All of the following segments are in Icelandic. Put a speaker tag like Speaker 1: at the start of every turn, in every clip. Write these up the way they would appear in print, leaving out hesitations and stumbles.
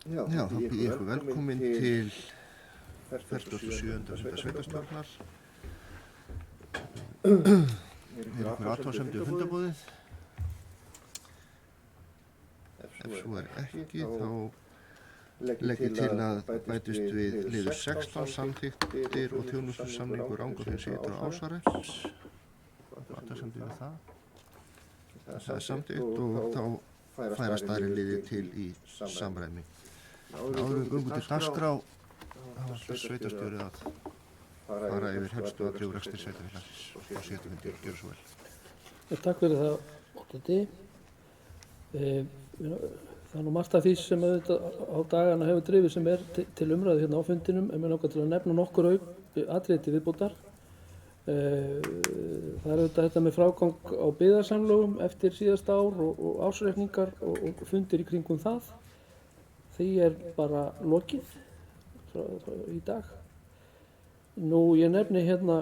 Speaker 1: Já, þá býð ég ykkur velkomin til 47. funda sveitarstjórnar. Ykkur athugasemdir við fundarbúðið? Ef svo ekki, þá legg ég til að bætist við liður 16 samþykktir og þjónustusamningur Rangárþings Ytra og Ásahrepps. Athugasemdir við það? Það samþykkt og þá færast aðrir liðir til í samræmi. Áður við göngum til dagskrá hafa sveitarstjóri að fara yfir helstu atriði úr rekstri sveitarfélagsins og setja fundir. Gjörðu svo vel.
Speaker 2: Takk fyrir það, Óttandi. Það er nú margt af því sem á dagana hefur drifið sem til umræðu hérna á fundinum, en mér langar til að nefna nokkur atriði til viðbótar. Það er auðvitað þetta með frágang á byggðarsamlögum eftir síðasta ár og ársreikningar og fundir í kringum það. Því er bara lokið í dag. Nú ég nefni hérna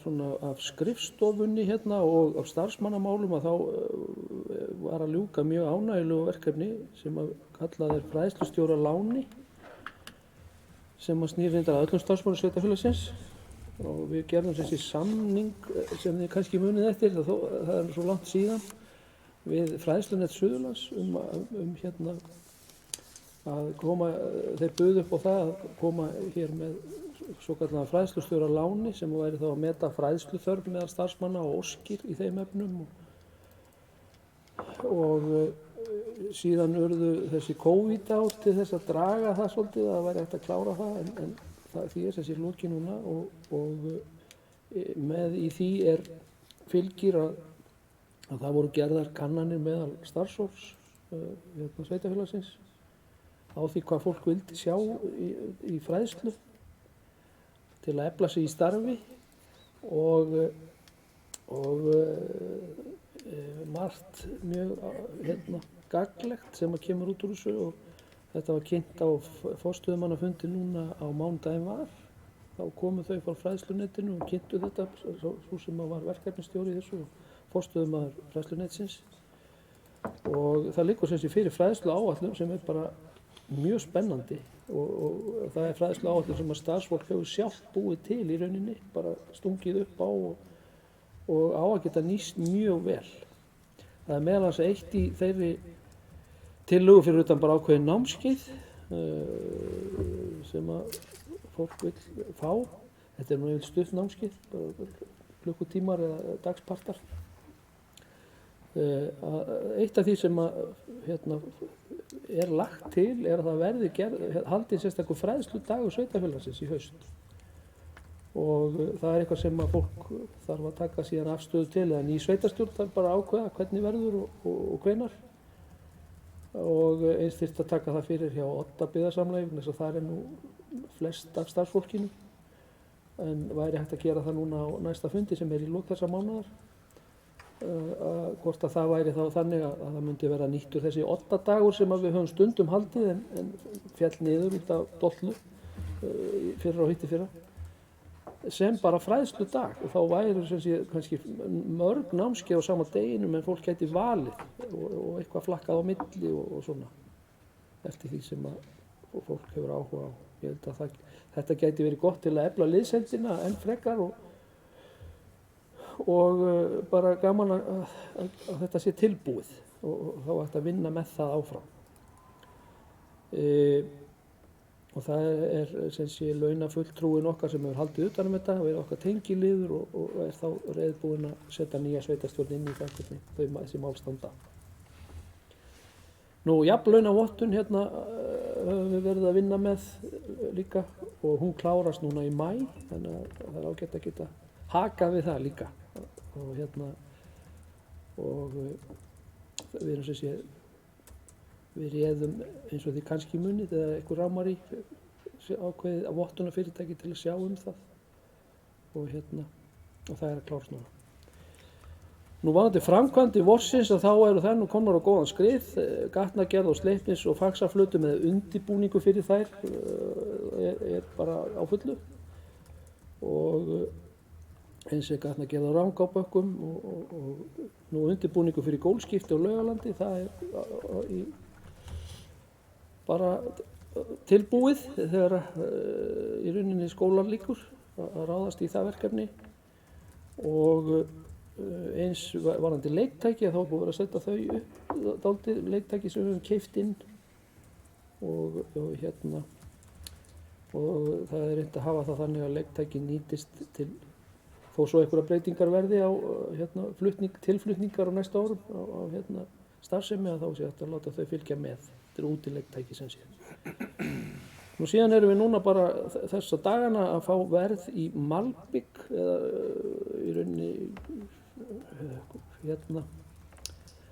Speaker 2: svona af skrifstofunni hérna og af starfsmannamálum að þá var að ljúka mjög ánægjulegu verkefni sem að kallað er fræðslustjóra láni sem að snýr reyndar að öllum starfsmönnum sveitarfélagsins. Og við gerðum þessi samning sem þið kannski munið eftir, það er svo langt síðan, við Fræðslunett Suðurlands hérna að koma, þeir buðu upp á það að koma hér með svokallaða fræðslustjóra láni sem væri þá að meta fræðsluþörf meðal starfsmanna og óskir í þeim efnum og síðan urðu þessi COVID-ár til þess að draga það svolítið að það væri hægt að klára það en því er þessi loki núna og með í því fylgir að það voru gerðar kannanir meðal starfsfólks sveitarfélagsins á því hvað fólk vildi sjá í fræðslu til að efla sig í starfi og margt mjög gagnlegt sem að kemur út úr þessu og þetta var kynnt á forstöðumannafundi núna á mánudaginn var. Þá komu þau frá fræðslunettinu og kynntu þetta, svo sem var verkefnisstjóri í þessu og forstöðumaður fræðslunettsins. Og það liggur sem sé fyrir fræðsluáætlun sem er bara mjög spennandi og það er fræðsluáætlun sem að starfsfólk hefur sjálft búið til í rauninni, bara stungið upp á og á að geta nýst mjög vel. Það er meðal annars eitt í þeirri tillögu fyrir utan bara ákveðin námskeið sem að fólk vil fá. Þetta er nú yfir stutt námskeið, bara klukkutímar eða dagspartar. Eitt af því sem að, er lagt til er að það verði haldið sérstakur fræðsludagur sveitarfélagsins í haust. Og það er eitthvað sem að fólk þarf að taka síðan afstöðu til eða ný sveitarstjórn þarf bara að ákveða hvernig verður og hvenær. Og eins þyrfti að taka það fyrir hjá Odda byggðarsamlagi þess að það er nú flest af starfsfólkinu en væri hægt að gera það núna á næsta fundi sem er í lok þessa mánaðar hvort að það væri þá þannig að það myndi vera nýttur þessi Odda dagur sem að við höfum stundum haldið en féll niður út af dollu fyrra og hitti fyrra sem bara fræðsludag og þá væri sem sé kannski mörg námskeið á sama deginum en fólk gæti valið og eitthvað flakkað á milli og svona eftir því sem að fólk hefur áhuga á. Ég held að þetta gæti verið gott til að efla liðsheildina enn frekar og bara gaman að þetta sé tilbúið og þá ætti að vinna með það áfram. Og það er sem sé launafulltrúin okkar sem hefur haldið utan um þetta, verið okkar tengiliður og er þá reiðbúinn að setja nýja sveitarstjórn inn í það hvernig þessi mál standa. Nú, jafnlaunavottun hérna höfum við verið að vinna með líka og hún klárast núna í maí, þannig að það er ágætt að geta hakað við það líka. Og við erum sem sé við réðum eins og því kannski munið eða einhver rámar í ákveðið að vottunarfyrirtæki til að sjá það og það er að klárast núna. Nú varðandi framkvæmdir vorsins að þá eru þær nú komnar á góðan skrið, gatnagerð og sleipnis og faxaflötu með undirbúningu fyrir þær er bara á fullu og eins er gatnagerð á Rangárabökkum og nú undirbúningu fyrir gólfskipti á Laugalandi, það er bara tilbúið þegar í rauninni skólar líkur að ráðast í það verkefni og eins varðandi leiktæki þá er búið að setja þau upp dálítið leiktæki sem við höfum keypt inn og það er reynt að hafa það þannig að leiktæki nýtist til þó svo einhverja breytingar verði á tilflutningar á næsta árum á starfsemi að þá sé hægt að láta þau fylgja með. Þetta eru útileiktæki sem sé. Nú síðan erum við núna bara þessa dagana að fá verð í malbik eða í rauninni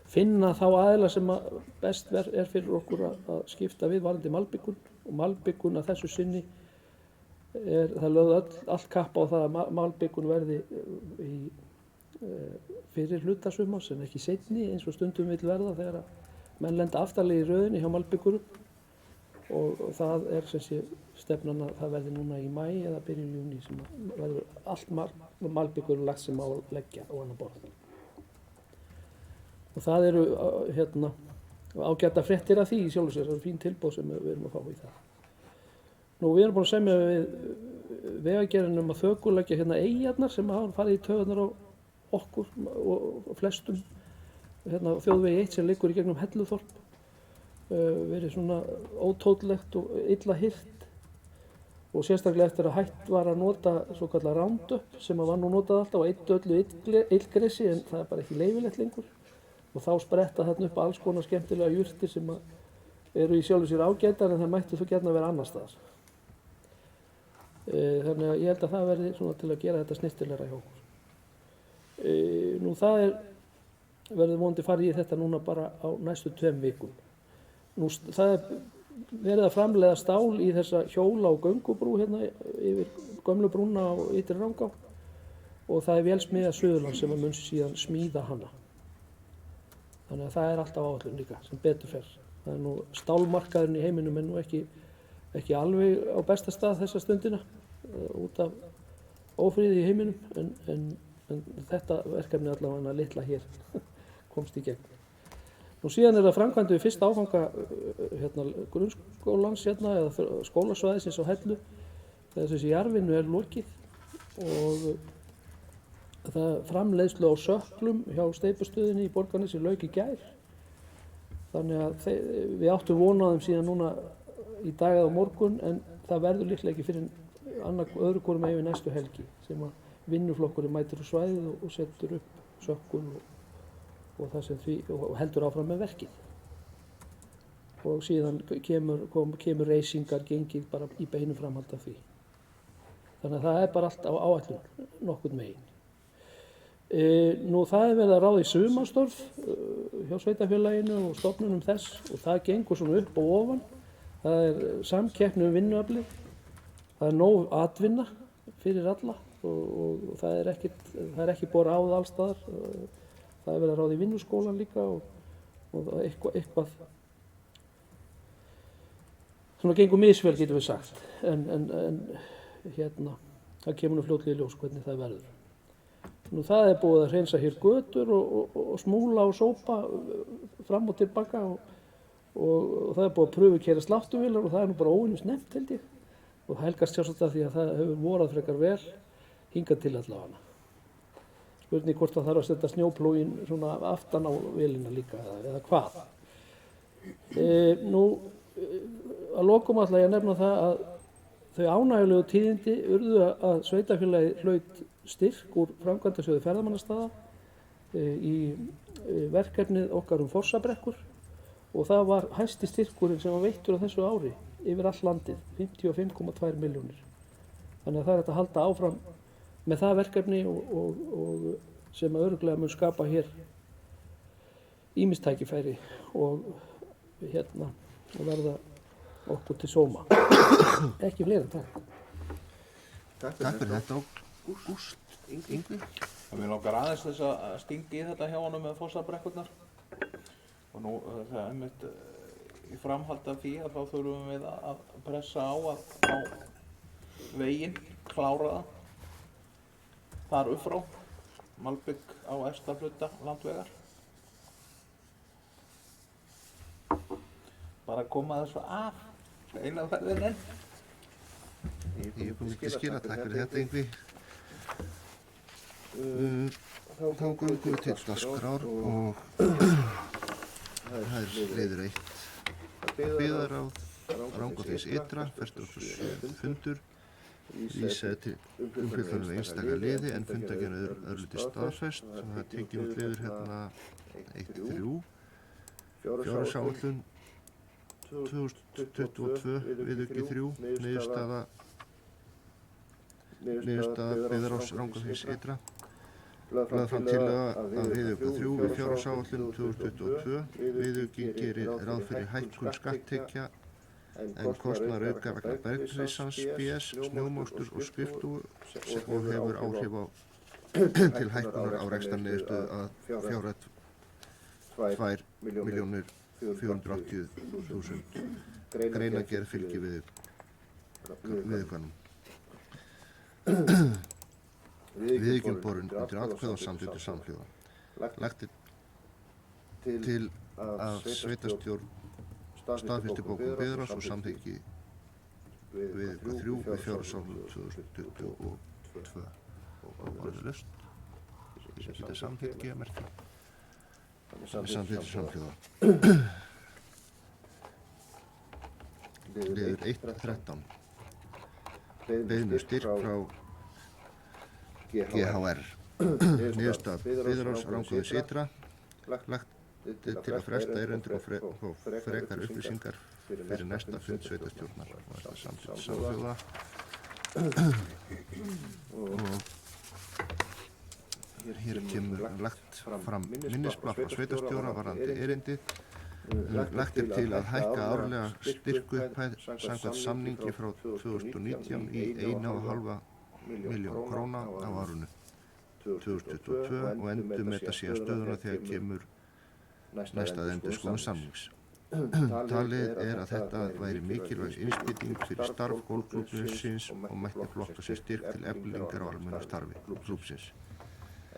Speaker 2: finna þá aðila sem best er fyrir okkur að skipta við varðandi malbikun og malbikun að þessu sinni það lögðu allt kapp á það að malbikun verði fyrir hlutasumars en ekki seinni eins og stundum vill verða þegar menn lenda aftarlega í röðinni hjá malbikurum og það er sem sé stefnan að það verði núna í maí eða byrjun júní sem verður allt malbikur lagt sem á að leggja á annan borð. Og það eru ágæta fréttir af því í sjálfu sér, það eru fín tilboð sem við erum að fá í það. Nú við erum búin að semja við Vegagerðina að þökuleggja eyjarnar sem hafa farið í taugarnar á okkur og flestum þjóðvegi 1 sem liggur í gegnum Helluþorp verið svona ótóllegt og illa hirt og sérstaklega eftir að hætt var að nota svokallað Roundup sem var nú notað alltaf og eyddu öllu illgresi en það er bara ekki leyfilegt lengur og þá spretta þarna upp alls konar skemmtilega jurtir sem eru í sjálfu sér ágætar en það mættu þó gjarna vera annar staðar. Þannig að ég held að það verði svona til að gera þetta snyrtilegra hjá okkur. Nú það verður vonandi farið í þetta núna bara á næstu 2 vikum. Nú það verið að framleiða stál í þessa hjóla- og göngubrú yfir gömlu brúna á Ytri Rangá og það vélsmiðja Suðurlands sem mun síðan smíða hana. Þannig að það er alltaf áætlun líka sem betur fer. Það er nú stálmarkaðurinn í heiminum en nú ekki alveg á besta stað þessa stundina út af ófriði í heiminum en þetta verkefni allavega litla hér komst í gegn. Nú síðan er það framkvæmdu við fyrsta áfanga grunnskólans eða skólasvæðisins á Hellu þegar þessi jarðvinnu er lokið og það framleiðslu á sökklum hjá steypustöðinni í Borgarnesi lauk í gær. Þannig að við áttum von á þeim síðan núna í dag eða á morgun en það verður líklega ekki fyrir öðru hvoru megin við næstu helgi sem að vinnuflokkurinn mætir á svæðið og setur upp sökkul og það sem því og heldur áfram með verkið. Og síðan kemur reysingar gengið bara í beinu framhald af því. Þannig að það er bara allt á áætlun nokkurn megin. Nú það er verið að ráða í sumarstörf hjá sveitarfélaginu og stofnunum þess og það gengur svona upp og ofan. Það er samkeppni vinnuaflið, það er nóg atvinna fyrir alla og það er ekki borið á það alls staðar. Það er verið að ráða í vinnuskólan líka og eitthvað svona gengur misvel getum við sagt en það kemur nú fljótlega í ljós hvernig það verður. Nú það er búið að hreinsa hér götur og smúla og sópa fram og tilbaka og það er búið að pröfukeyra sláttuvélar og það er nú bara óvenju snemmt held ég og helgast sjálfsagt af því að það hefur vorað frekar vel hingað til allavega. Spurning hvort það þarf að setja snjóplógin svona aftan á vélina líka eða hvað. Nú að lokum ætla ég að nefna það að þau ánægjulegu tíðindi urðu að sveitarfélagið hlaut styrk úr framkvæmdasjóði ferðamannastaða í verkefnið okkar Fossabrekkur og það var hæsti styrkurinn sem var veittur á þessu ári yfir all landið, 55,2 milljónir. Þannig að það er hægt að halda áfram með það verkefni og sem að örugglega mun skapa hér ýmis tækifæri og verða okkur til sóma. Ekki fleira, takk.
Speaker 1: Takk fyrir þetta Ágúst Ingvi.
Speaker 3: Mér langar aðeins þess að stinga í þetta hjá honum með Fossabrekkurnar og nú það er einmitt í framhald af því að þá þurfum við að pressa á veginn, klára það þar upp frá, malbik á efsta hluta landvegar. bara koma þessu af eina ferðin enn.
Speaker 1: Ég er komið til skila, takk fyrir þetta Yngvi. Þá göngum við til dagskrár og það er liður 1. Byggðaráð Rangárþings ytra, 47. fundur. Vísaði til umfjöllunar einstaka liði en fundargerðin örlítið staðfest. Það er tekið út liður hérna 1.3. Fjárhagsáætlun 2022, viðauki 3, niðurstaða Byggðaráðs Rangárþings ytra. Lagði fram tillaga að viðauka 3 við fjárhagsáætlun 2022. Viðaukin gerir ráð fyrir hækkun skatttekja en kostnaðar auka vegna bergrisans, BS, snjómoksturs og skrifstofu og hefur áhrif til hækkunar á rekstrarniðurstöðu að fjárhæð 2.480.000. Greinargerð fylgir viðaukanum. Viðaukinn borin undir atkvæði og samþykktur samhljóða. Lagt er til að sveitarstjórn staðfesti bókun Byggðaráðs og samþykki viðauka 3 við fjárhagsáætlun 2022 og orðalaust. Ég geta samþykkt geðmerki. Samþykktur samhljóða. Liður 1.13. Beiðni styrk frá GHR. Niðurstaða Byggðaráðs Rangárþings ytra. Lagt til að fresta erindum og frekar upplýsingar fyrir næsta fund sveitarstjórnar og þetta samþykkt samhljóða. Og hér kemur lagt fram minnisblað frá sveitarstjóra varðandi erindið. Lagt er til að hækka árlega styrkupphæð samkvæmt samningi frá 2019 í 1,5 milljón króna á árinu 2022 og endurmeta síðan stöðuna þegar kemur næsta endurskoðun samnings. Talið er að þetta væri mikilvæg innspýting fyrir starf golfklúbbsins og mætti flokka sér styrk til eflingar á almennu starfi klúbbsins.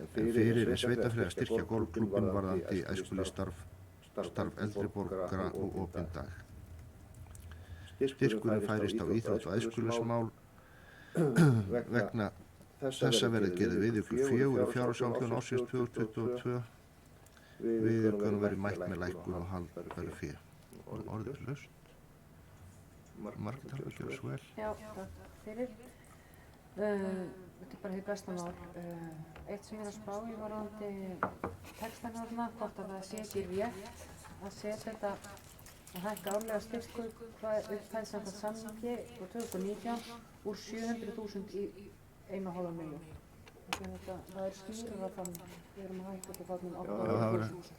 Speaker 1: En fyrir er sveitarfélagið að styrkja golfklúbbinn varðandi æskulýðsstarf eldri borgara og opinn dag. Styrkurinn færist á íþrótt- og æskulýðsmál. Vegna þessa verði gefið viðauki 4 í fjárhagsáætlun ársins 2022. Viðaukanum verði mætt með lækkun og haldbæru fé. Orðið er laust. Margrét, takk að gera svo vel.
Speaker 4: Já, takk fyrir. Þetta er bara hið besta mál. Eitt sem ég er að spá í varðandi textan þarna, hvort að það sé ekki rétt að setja þetta að hækka árlega styrkur upphæð samkvæmt samningi frá 2019 úr 700.000 í 1,5 milljón. Það er skýrara þannig. Við erum að hækka þetta þarna 800.000.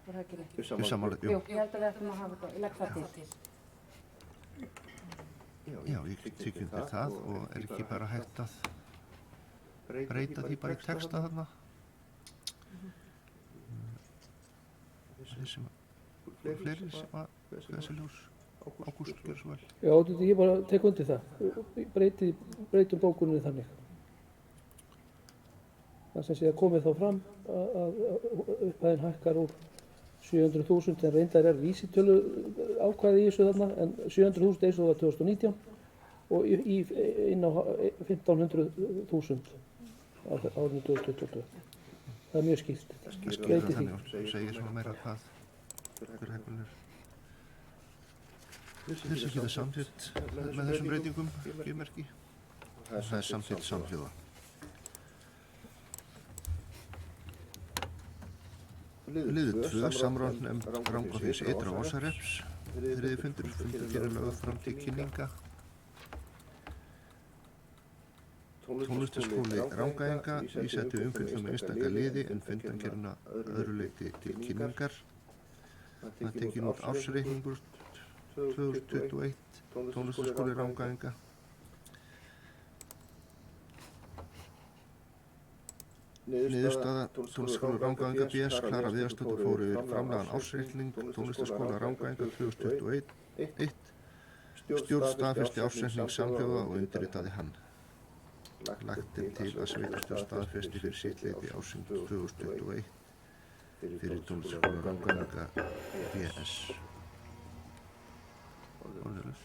Speaker 4: Er það ekki rétt?
Speaker 1: Sammála, jú.
Speaker 4: Jú, ég held að við ættum að hafa þetta. Ég legg það til.
Speaker 1: Já, ég tek undir það og er ekki bara hægt að breyta því bara í texta þarna. Fleiri sem að þessi ljós Ágúst gjör svo vel.
Speaker 2: Já, ég bara tek undir það. Breytum bókuninni þannig. Það sem sé að komið þá fram að upphæðin hækkar úr 700.000 en reyndar er vísitölu ákvæði í þessu þarna en 700.000 eins og það var 2019 og inn á 1.500.000 árinu 2022. Það er mjög skýrt.
Speaker 1: Það skýrt þannig og segir svona meira hvað hver hækkun er. Þessi geta samþykkt með þessum breytingum, geðmerki. Það er samþykkt samhljóða. Liður 2, samráðsnefnd Rangárþings ytra og Ásarhrepps. Þriðji fundur gerir lögð fram til kynninga. Tónlistarskóli Rangæinga vísaði til umfjöllun einstaka liði en fundargerðina öðru leyti til kynningar. Það er tekin út ársreikningur 2021, Tónlistarskóli Rangæinga. Niðurstaða Tónlistarskóla Rangæinga BS Klara Viðarsdóttir fór yfir framlagðan ársreikning Tónlistarskóla Rangæinga 2021. Stjórn staðfesti ársreikning samhljóða og undirritaði hann. Lagt er til að sveitarstjórn staðfesti fyrir sitt leyti ársreikning 2021 fyrir Tónlistarskóla Rangæinga BS. orðalaust.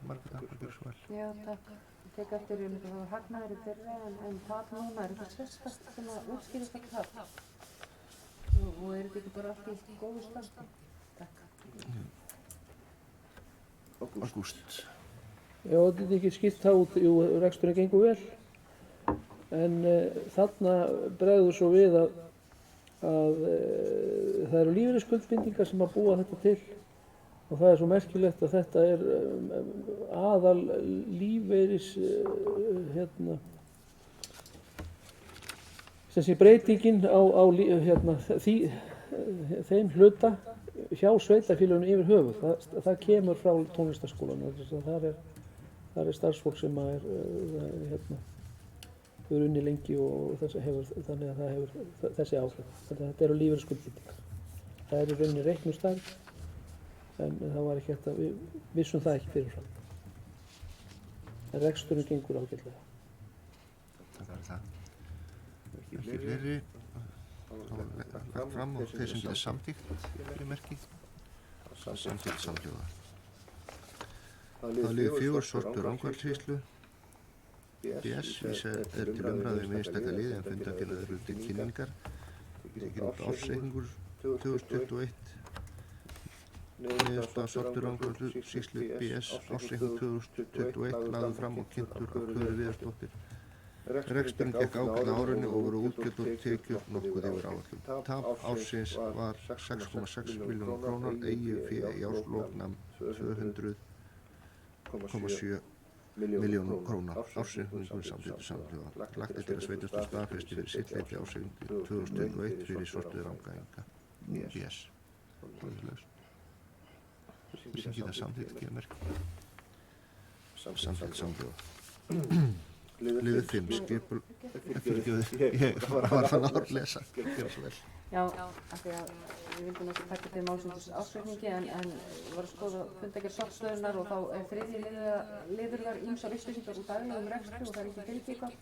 Speaker 1: Margrét, takk fyrir svo vel.
Speaker 4: Já, takk. Ég tek eftir það var hagnaður í fyrra en tap núna er eitthvað sérstakt sem að útskýrist ekki tap. Og er þetta ekki bara allt í góðu standi? Takk.
Speaker 1: Ágúst.
Speaker 2: Já, þetta er ekki skýrt það út, jú, reksturinn gengur vel, en þarna bregður svo við að það eru lífeyrisskuldbindingar sem að búa þetta til og það er svo merkilegt að þetta er aðal lífeyris, sem sé breytingin á þeim hluta hjá sveitarfélögunum yfir höfuð. Það kemur frá tónlistarskólanum. Það er starfsfólk sem hefur unnið lengi og þannig að það hefur þessi áhrif. Þetta eru lífeyrisskuldbindingar. Það er í rauninni reiknustærð, en það var ekki hægt að við vissum það ekki fyrirfram. En reksturinn gengur ágætlega.
Speaker 1: Það er það. Ekki fleiri. Lagt fram og þeir sem getur samþykkt fyrir merkið. Samþykkt samhljóða. Það liður 4 sortur rangvarðsvíslu. BS vísa er til umræðu einstaka liði en fundafélag eru til kynningar. Tekinn út ársreikningur 2021. Niðurstaða sortur rangvarðsvíslu BS ársreikning 2021 lagður fram og kynntur af Klöru Viðarsdóttur. Reksturinn gekk ágætlega á árinu og voru útgjöld og tekjur nokkuð yfir áætlun. Tap ársins var 6,6 milljónir króna, eigið fé í árslok nam 200,7 milljónir króna. Ársreikningurinn samþykktur samhljóða. Lagt er til að sveitarstjórn staðfesti fyrir sitt leyti ársreikningi 2021 fyrir sortuð rangvæðinga BS. Sem geta samþykkt gefa merki. Samþykkt samhljóða. Liður 5, ég var þann að lesa, gera svo vel.
Speaker 4: Já, af því að við vildum ekki taka til málsins ársreikningi en var að skoða fundagerð sorpstöðunar og þá er þriðji liður þar ýmsar upplýsingar úr daglegum rekstri og það er ekki fyrirgíkvað.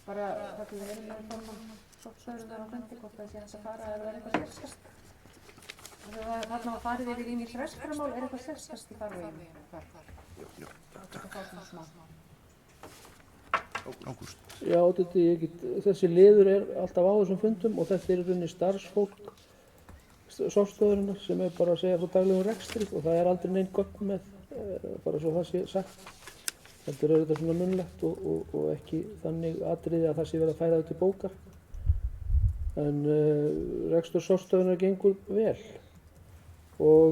Speaker 4: Bara það til að vera með formann sorpstöðunar á fundi hvort það sé hægt að fara eða er eitthvað sérstakt. Þarna var farið yfir ýmis rekstramál, er eitthvað sérstakt í farveginu?
Speaker 1: Ágúst.
Speaker 2: Já, þessi liður er alltaf á þessum fundum og þetta er í rauninni starfsfólk sorpstöðvarinnar sem er bara að segja frá daglegum rekstri og það er aldrei neinn gögn með, bara svo það sé sagt. Heldur er þetta svona munnlegt og ekki þannig atriði að það sé verið að færa þetta til bókar. En rekstur sorpstöðvarinnar gengur vel og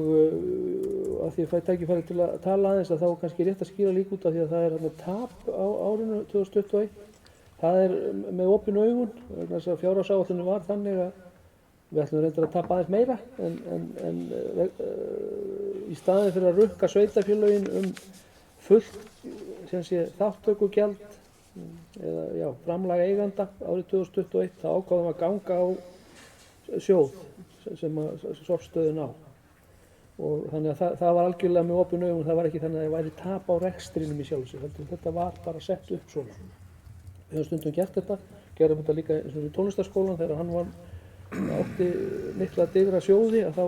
Speaker 2: að því að fæ tækifæri til að tala aðeins að þá kannski rétt að skýra líka út af því að það er tap á árinu 2021. Það er með opin augun, vegna þess að fjárhagsáætlunin var þannig að við ætlum reyndar að tapa aðeins meira en í staðinn fyrir að rukka sveitarfélögin fullt þátttökugjald eða framlag eiganda árið 2021 þá ákváðum að ganga á sjóð sem að sorpstöðin á. Og þannig að það var algjörlega með opin augun, það var ekki þannig að það væri tap á rekstrinum í sjálfu sér, þetta var bara sett upp svona. Við höfum stundum gert þetta, gerðum þetta líka eins og í tónlistarskólan þegar hann átti mikla digra sjóði að þá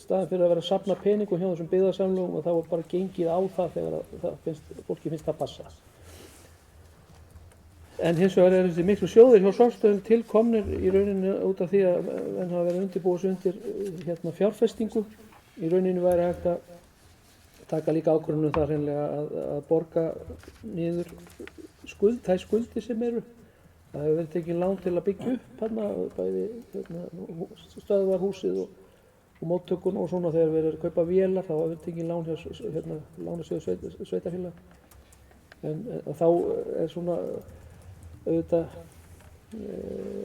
Speaker 2: staðinn fyrir að vera að safna peningum hjá þessum byggðarsamlögum og þá var bara gengið á það þegar fólki finnst það passa. En hins vegar er þessi miklu sjóðir hjá sorpstöðum tilkomnir í rauninni út af því að menn hafa verið undirbúið sig undir fjárfestingu. Í rauninni væri hægt að taka líka ákvörðun það hreinlega að borga niður þær skuldir sem eru. Það hefur verið tekið lán til að byggja upp hérna, bæði stöðvarhúsið og móttökun og svona þegar verið að kaupa vélar, þá hefur verið tekið lán hjá lánasjóði sveitarfélaga. En þá er svona auðvitað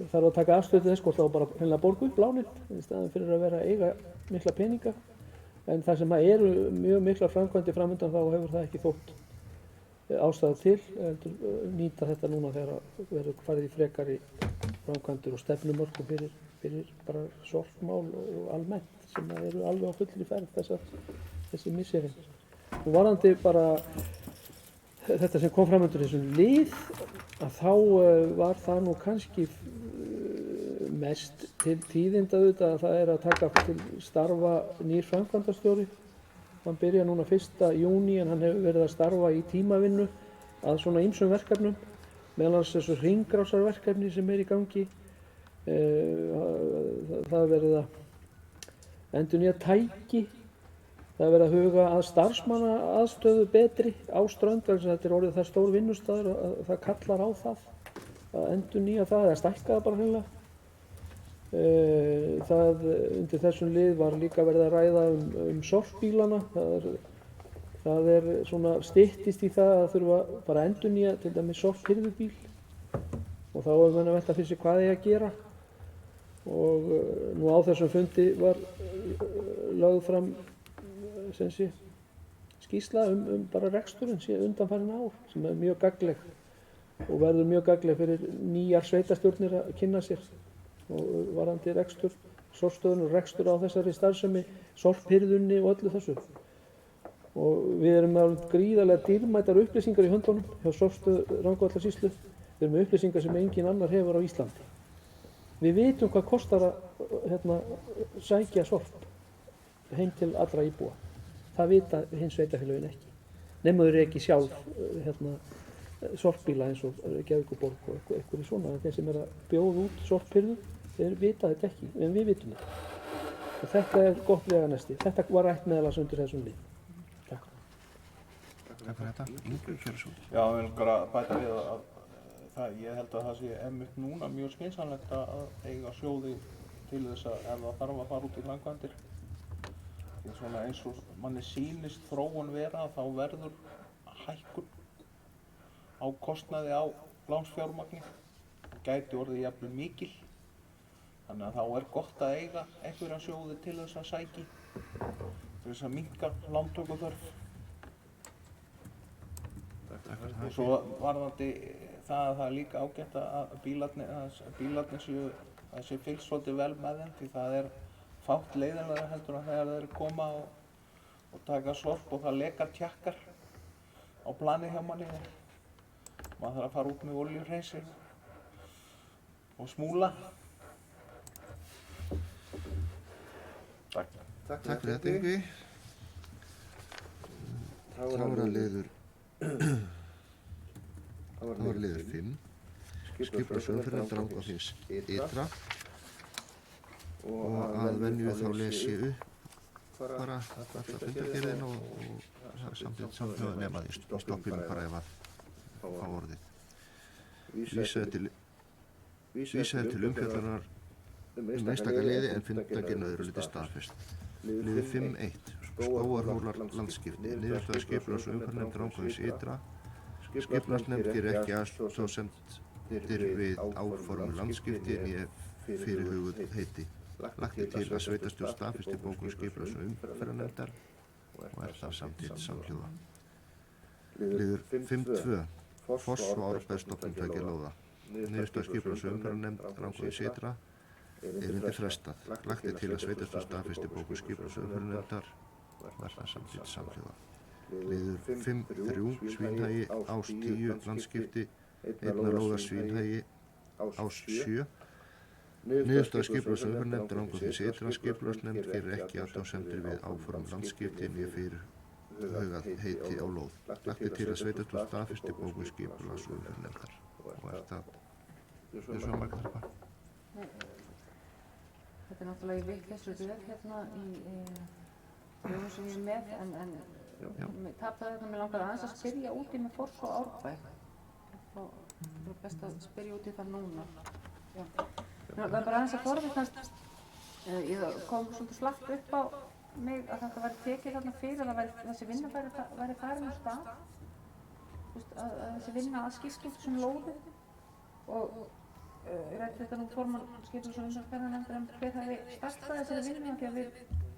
Speaker 2: þarf að taka afstöðu til þess hvort þá bara hreinlega borga upp lánin í staðinn fyrir að vera að eiga mikla peninga. En það sem eru mjög mikla framkvæmdir framundan þá hefur það ekki þótt ástæða til, heldur nýta þetta núna þegar verður farið í frekari framkvæmdir og stefnumörkum fyrir bara sorpmál og almennt sem eru alveg á fullri ferð þessi misserin. Og varðandi bara þetta sem kom fram undir þessum lið að þá var það nú kannski mest til tíðinda auðvitað að það er að taka til starfa nýr framkvæmdastjóri Hann byrjar núna 1. júní en hann hefur verið að starfa í tímavinnu að svona ýmsum verkefnum, meðal annars þessu hringrásarverkefni sem í gangi. Það er verið að endurnýja tæki, það er verið að huga að starfsmannaaðstöðu betri á Strönd vegna þess að þetta orðið það stór vinnustaður að það kallar á það að endurnýja það eða stækka það bara hreinlega. Undir þessum lið var líka verið að ræða sorpbílana. Það er svona styttist í það að þurfa bara að endurnýja til dæmis sorphirðubíl og þá er menn að velta fyrir sig hvað eigi að gera. Og nú á þessum fundi var lögð fram skýrsla bara reksturinn undanfarin ár sem er mjög gagnleg og verður mjög gagnleg fyrir nýjar sveitarstjórnir að kynna sér og varðandi rekstur, sorpstöðun og rekstur á þessari starfsemi, sorphirðunni og öllu þessu. Og við erum með gríðarlega dýrmætar upplýsingar í höndunum hjá sorpstöð Rangárvallasýslu. Við erum með upplýsingar sem engin annar hefur á Íslandi. Við vitum hvað kostar að sækja sorp heim til allra íbúa. Það vita hins sveitarfélögin ekki. Nema þau ekki sjálf sorpbíla eins og Reykjavíkurborg og einhverju svona. Þeir sem að bjóða út sorphirðu, þeir vita þetta ekki, en við vitum þetta. Og þetta er gott veganesti. Þetta var rætt meðal annars undir þessum lið. Takk.
Speaker 1: Takk fyrir þetta. Ingi Kjörnsson.
Speaker 3: Já, við erum bara að bæta við að ég held að það sé einmitt núna mjög skynsamlegt að eiga sjóði til þess að ef það þarf að fara út í framkvæmdir. Því svona eins og manni sýnist þróun vera þá verður hækkun á kostnaði á lánsfjármagni gæti orðið jafnvel mikil. Þannig að þá er gott að eiga einhverja sjóði til þess að sækja til þess að minnka lántökuþörf. Og svo varðandi það er líka ágætt að bílarnir sé fylgst svolítið vel með þeim því það er fátt leiðinlega heldur en þegar þeir koma og taka sorp og það lekar tjakkar á plani hjá manni og maður þarf að fara út með olíuhreinsi og smúla. Takk.
Speaker 1: Takk fyrir þetta, Yngvi. Þá var liður 5. Skipulags- og umferðarnefndar Rangárþings ytra og að venju þá les ég upp bara alla fundargerðina og samtíð nema því stoppinu bara ef að fá orðið. Vísaði til umfjöllunar einstaka liði en fundargerðin öðru liti staðfest. Liður 5.1. Skógarhólar landskipti. Niðurstaða skipulags- og umferðarnefndar Rangárþings ytra. Skipulagsnefnd gerir ekki athugasemdir við áformuð landskipti né fyrirhuguð heiti. Lagt er til að sveitarstjórn staðfesti bókun skipulags- og umferðarnefndar og er það samtíð samhljóða. Liður 5.2. Foss og Árbæjarstofnun tveggja lóða. Niðurstaða skipulags- og umferðarnefndar Rangárþings ytra erindi frestað. Lagt er til að sveitarstjórn staðfesti bókun skipulags- og umferðarnefndar og er það samtíð samhljóða. Liður 5.3. Svínhagi, ás 10, landskipti, einna lóða Svínhagi, ás 7. Niðurstaða skipulags- og umferðarnefndar Rangárþings ytra. Skipulagsnefnd gerir ekki athugasemdir við áform landskipti né fyrirhugað heiti á lóð. Lagt er til að sveitarstjórn staðfesti bókun skipulags- og umferðarnefndar og er það svona margar þarpa.
Speaker 4: Þetta er náttúrulega í vitleysu röð hérna í lögum sem ég er með en tapaði þetta mig langar aðeins að spyrja úti með Foss og Árbæ. Það er best að spyrja úti þar núna. Já. Það er bara aðeins að forvitnast, ég kom svolítið slagt upp á mig að þetta væri tekið þarna fyrir að þessi vinna væri farin á stað. Að þessi vinna að skiptum lóðu og ég rætti þetta nú formann skipulags- og umferðarnefndar hver hafi startað þessari vinnu því að við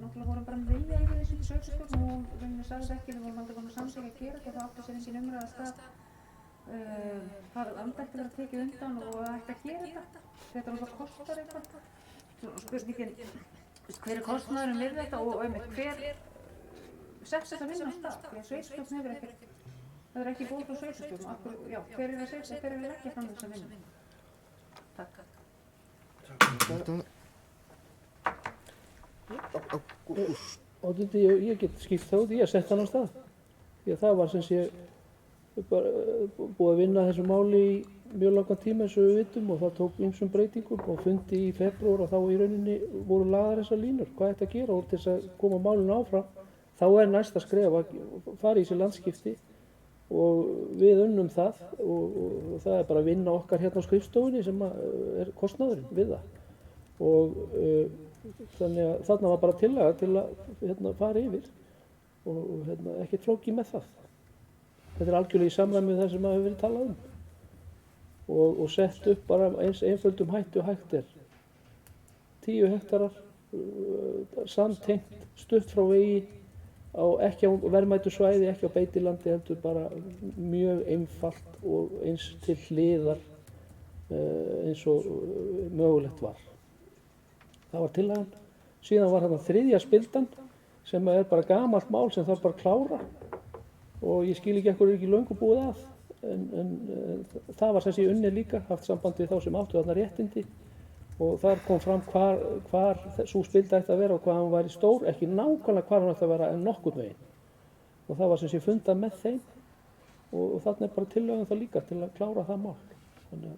Speaker 4: náttúrulega vorum bara með vilja yfir þessu sveitarstjórn og hún sagði ekki, við vorum aldrei búin að samþykkja að gera því að það átti sér engin umræða að stað það ætti að vera tekið undan og það ætti að gera þetta. Þetta náttúrulega kostar eitthvað. Spurningin, hver er kostnaðurinn við þetta og hver sett þessa vinnu á stað? Því að sveitarstjórn það er ekki búið frá sveitarstjórn. Hver er að leggja fram þessa vinnu? Takk.
Speaker 1: Ágúst.
Speaker 2: Oddviti, ég get skýrt það út, ég sett hann á stað. Því að það var sem sé bara búið að vinna þessu máli í mjög langan tíma eins og við vitum og það tók ýmsum breytingum og fundi í febrúar og þá í rauninni voru lagðar þessar línur. Hvað ætti að gera og til þess að koma málinu áfram? Þá næsta skref að fara í þessi landskipti og við unnum það og það er bara að vinna okkar hérna á skrifstofunni sem er kostnaðurinn við það. Og þannig að þarna var bara tillaga til að fara yfir og ekkert flókið með það. Þetta er algjörlega í samræmi við það sem hefur verið talað um og sett upp bara eins einföldum hætti og hægt er. 10 hektarar, samtengt, stutt frá vegi, ekki á verðmætu svæði, ekki á beitilandi, heldur bara mjög einfalt og eins til hliðar eins og mögulegt var. Það var tillagan. Síðan var þarna 3. spildan sem er bara gamalt mál sem þarf bara að klára og ég skil ekki ekkur ekki löngu búið að en það var sem sé unnið líka, haft samband við þá sem áttu þarna réttindi og þar kom fram hvar sú spilda ætti að vera og hvað hann væri stór, ekki nákvæmlega hvar hann ætti að vera en nokkurn veginn og það var sem sé fundað með þeim og þarna er bara tillögum það líka til að klára það mál þannig að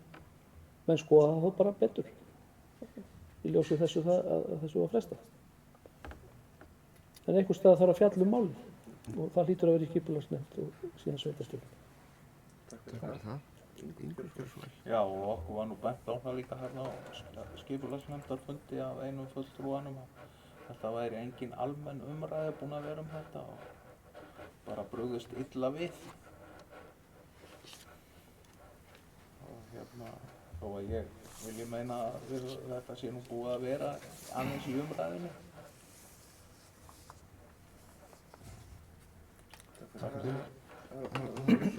Speaker 2: menn skoða það bara betur í ljósi þessu að þessu var frestað. En einhvers staðar þarf að fjalla um málið og það hlýtur að vera í skipulagsnefnd og síðan sveitarstjórn.
Speaker 1: Takk fyrir það. Ingur, gjörðu svo vel.
Speaker 3: Já, og okkur var nú bent á það líka hérna á skipulagsnefndarfundi af einum fulltrúanum að þetta væri engin almenn umræða búin að vera um þetta og bara brugðist illa við. Og þó að ég vilji meina að þetta sé nú búið að vera aðeins í umræðinni.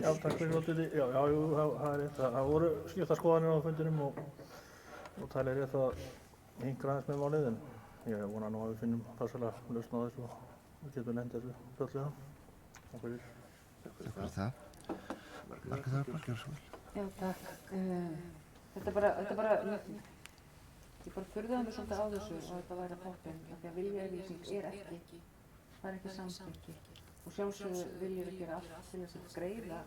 Speaker 5: Já, takk fyrir oddviti. Já, það er rétt. Það voru skiptar skoðanir á fundinum og talið er rétt að hinkra aðeins með málið en ég vona nú að við finnum farsælega lausn á þessu og við getum nefnt þessu fljótlega. Takk fyrir.
Speaker 1: Takk fyrir það. Margrét Þorbrá, gjörðu svo vel.
Speaker 4: Já, takk. Þetta bara, ég bara furðaði mig svolítið á þessu og þetta væri að fátt af því að viljayfirlýsing það er ekki samþykki. Og sjálfsögðu viljum við gera allt til þess að greiða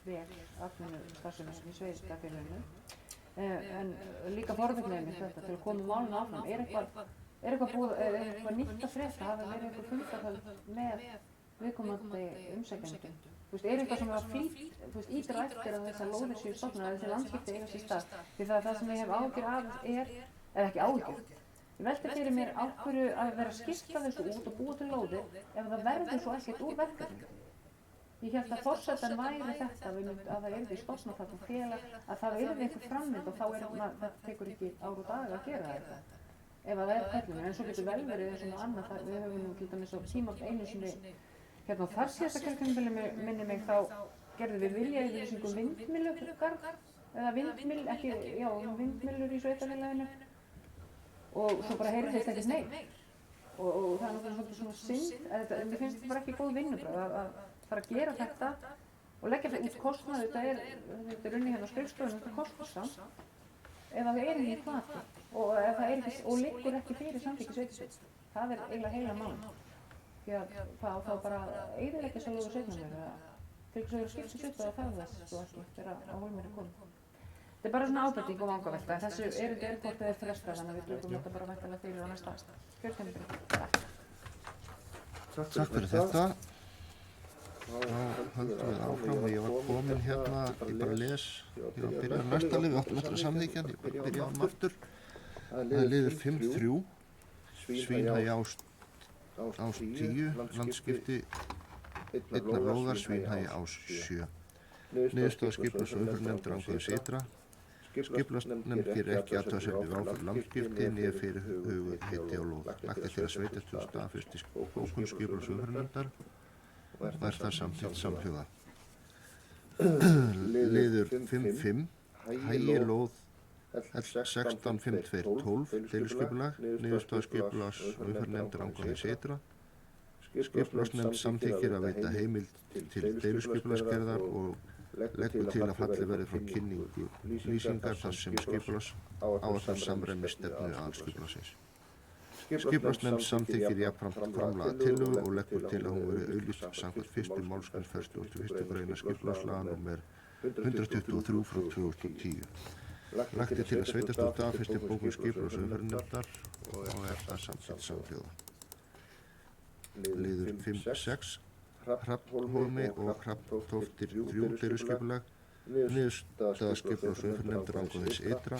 Speaker 4: vel atvinnustarfsemi í sveitarfélaginu. En líka forvitni þetta til að koma málinu áfram. Er eitthvað nýtt að frétta? Hafa verið eitthvað fundahöld með viðkomandi umsækjendum? Er eitthvað sem var flýtt ídra eftir að þessar lóðir séu stofnar að þessi landskipti eiga sér stað? Því það sem ég hef áhyggjur af eða ekki áhyggjur. Ég velti fyrir mér á hverju að vera að skipta þessu út og búa til lóðir ef það verður svo ekkert úr verkefni. Ég held að forsetan væri þetta að það yrði stofnafall og félag að það yrði einhver framvind og það tekur ekki ár og dag að gera þetta ef það er kallinu. En svo getur vel verið eins og annað við höfum nú til dæmis á tíma einu sinni hérna á þar síðasta kjörtímabili minni mig þá gerðum við viljayfirlýsingu vindmyllugarð eða vindmyllur í sveitarfélaginu og svo bara heyrðist ekkert meir og það er náttúrulega svolítið svona synd mér finnst þetta bara ekki góð vinnubrögð að fara að gera þetta og leggja þetta út kostnað þetta er unni hérna á skrifstofunum þetta kostar samt ef það er ekki plati og ef það er ekki og liggur ekki fyrir samþykki sveitarstjórn það er eiginlega heila mál því að þá bara eyðileggja sjálfur sveitarfélaginu til þess að vera skiptis upp að það þess svo ekki þegar á hólmir er komið. Þetta er bara svona ábending og vangavelta, en þessu erindi er hvort eða frestað, þannig að við tökum þetta bara væntanlega fyrir á næsta kjörtímabili.
Speaker 1: Takk fyrir þetta. Þá höldum við áfram og ég var komin hérna, ég bara les, ég var að byrja á næsta lið, við áttum eftir að samþykkja, ég bara byrja á aftur. Það er liður 5.3, Svínhagi ás 10, landskipti einnar lóðar, Svínhagi ás 7. Niðurstaða skipulags- og umhverfisnefndar Rangárþings ytra. Skipulagsnefnd gerir ekki athugasemdir við áform landskipti né fyrirhuguð heiti á lóð. Lagt er til að sveitarstjórn staðfesti bókun skipulags- og umhverfisnefndar og er það samþykkt samhljóða. Liður 5.5, Hagi lóð L165212, deiliskipulag, niðurstaða skipulags- og umhverfisnefndar Rangárþings ytra. Skipulagsnefnd samþykkir að veita heimild til deiliskipulagsgerðar og leggur til að fallið verði frá kynningu lýsingar þar sem skipulagsáætlun samræmist stefnu aðalskipulagsins. Skipulagsnefnd samþykkir jafnframt framlagða tillögu og leggur til að hún verði auglýst samkvæmt 1. málsgrein 41. grein skipulagslaga númer 123/2010. Lagt til að sveitarstjórn staðfesti bókun skipulags- og umferðarnefndar og það samþykkt samhljóða. Liður 5.6 Hrafnhólmi og Hrafntóftir 3 deiliskipulag. Niðurstaða skipulags- og umferðarnefndar angående þess ytra.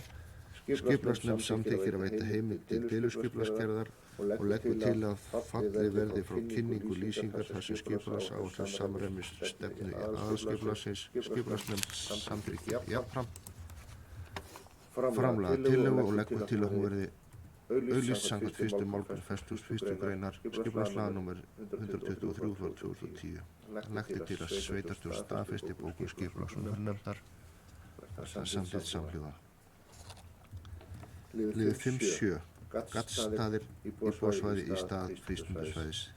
Speaker 1: Skipulagsnefnd samþykkir að veita heimild til deiliskipulagsgerðar og leggur til að fallið verði frá kynningu lýsingar þar sem skipulagsáætlun samræmist stefnu aðalskipulagsins. Skipulagsnefnd samþykkir jafnframt framlagða tillögu og leggur til að hún verði auglýst samkvæmt 1. málsgrein 41. greinar skipulagslaga númer 123/2010. Lagt til að sveitarstjórn staðfesti bókun skipulags- og umferðarnefndar það samþykkt samhljóða. Liður 5.7 Gaddstaðir íbúðasvæði í stað frístundasvæðis.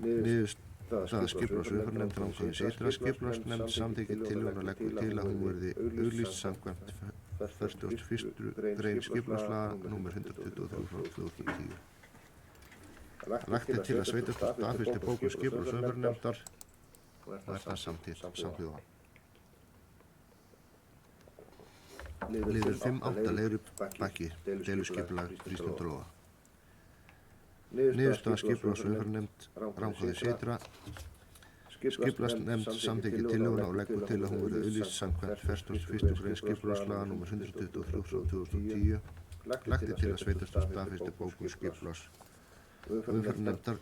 Speaker 1: Niðurstaða skipulags- og umferðarnefndar angående þess ytra. Skipulagsnefnd samþykkir tillöguna og leggur til að hún verði auglýst samkvæmt 41. grein skipulagslaga númer 123/2010. Lagt til að sveitarstjórn staðfesti bókun skipulags- og umferðarnefndar og það samþykkt samhljóða. Liður 5.8 Leirubakki deiliskipulag frístundalóða. Niðurstaða skipulags- og umferðarnefnd angående þess ytra. Skipulagsnefnd samþykkir tillöguna og leggur til að hún verði auglýst samkvæmt 41. grein skipulagslaga númer 123/2010. Lagt til að sveitarstjórn staðfesti bókun skipulags- og umferðarnefndar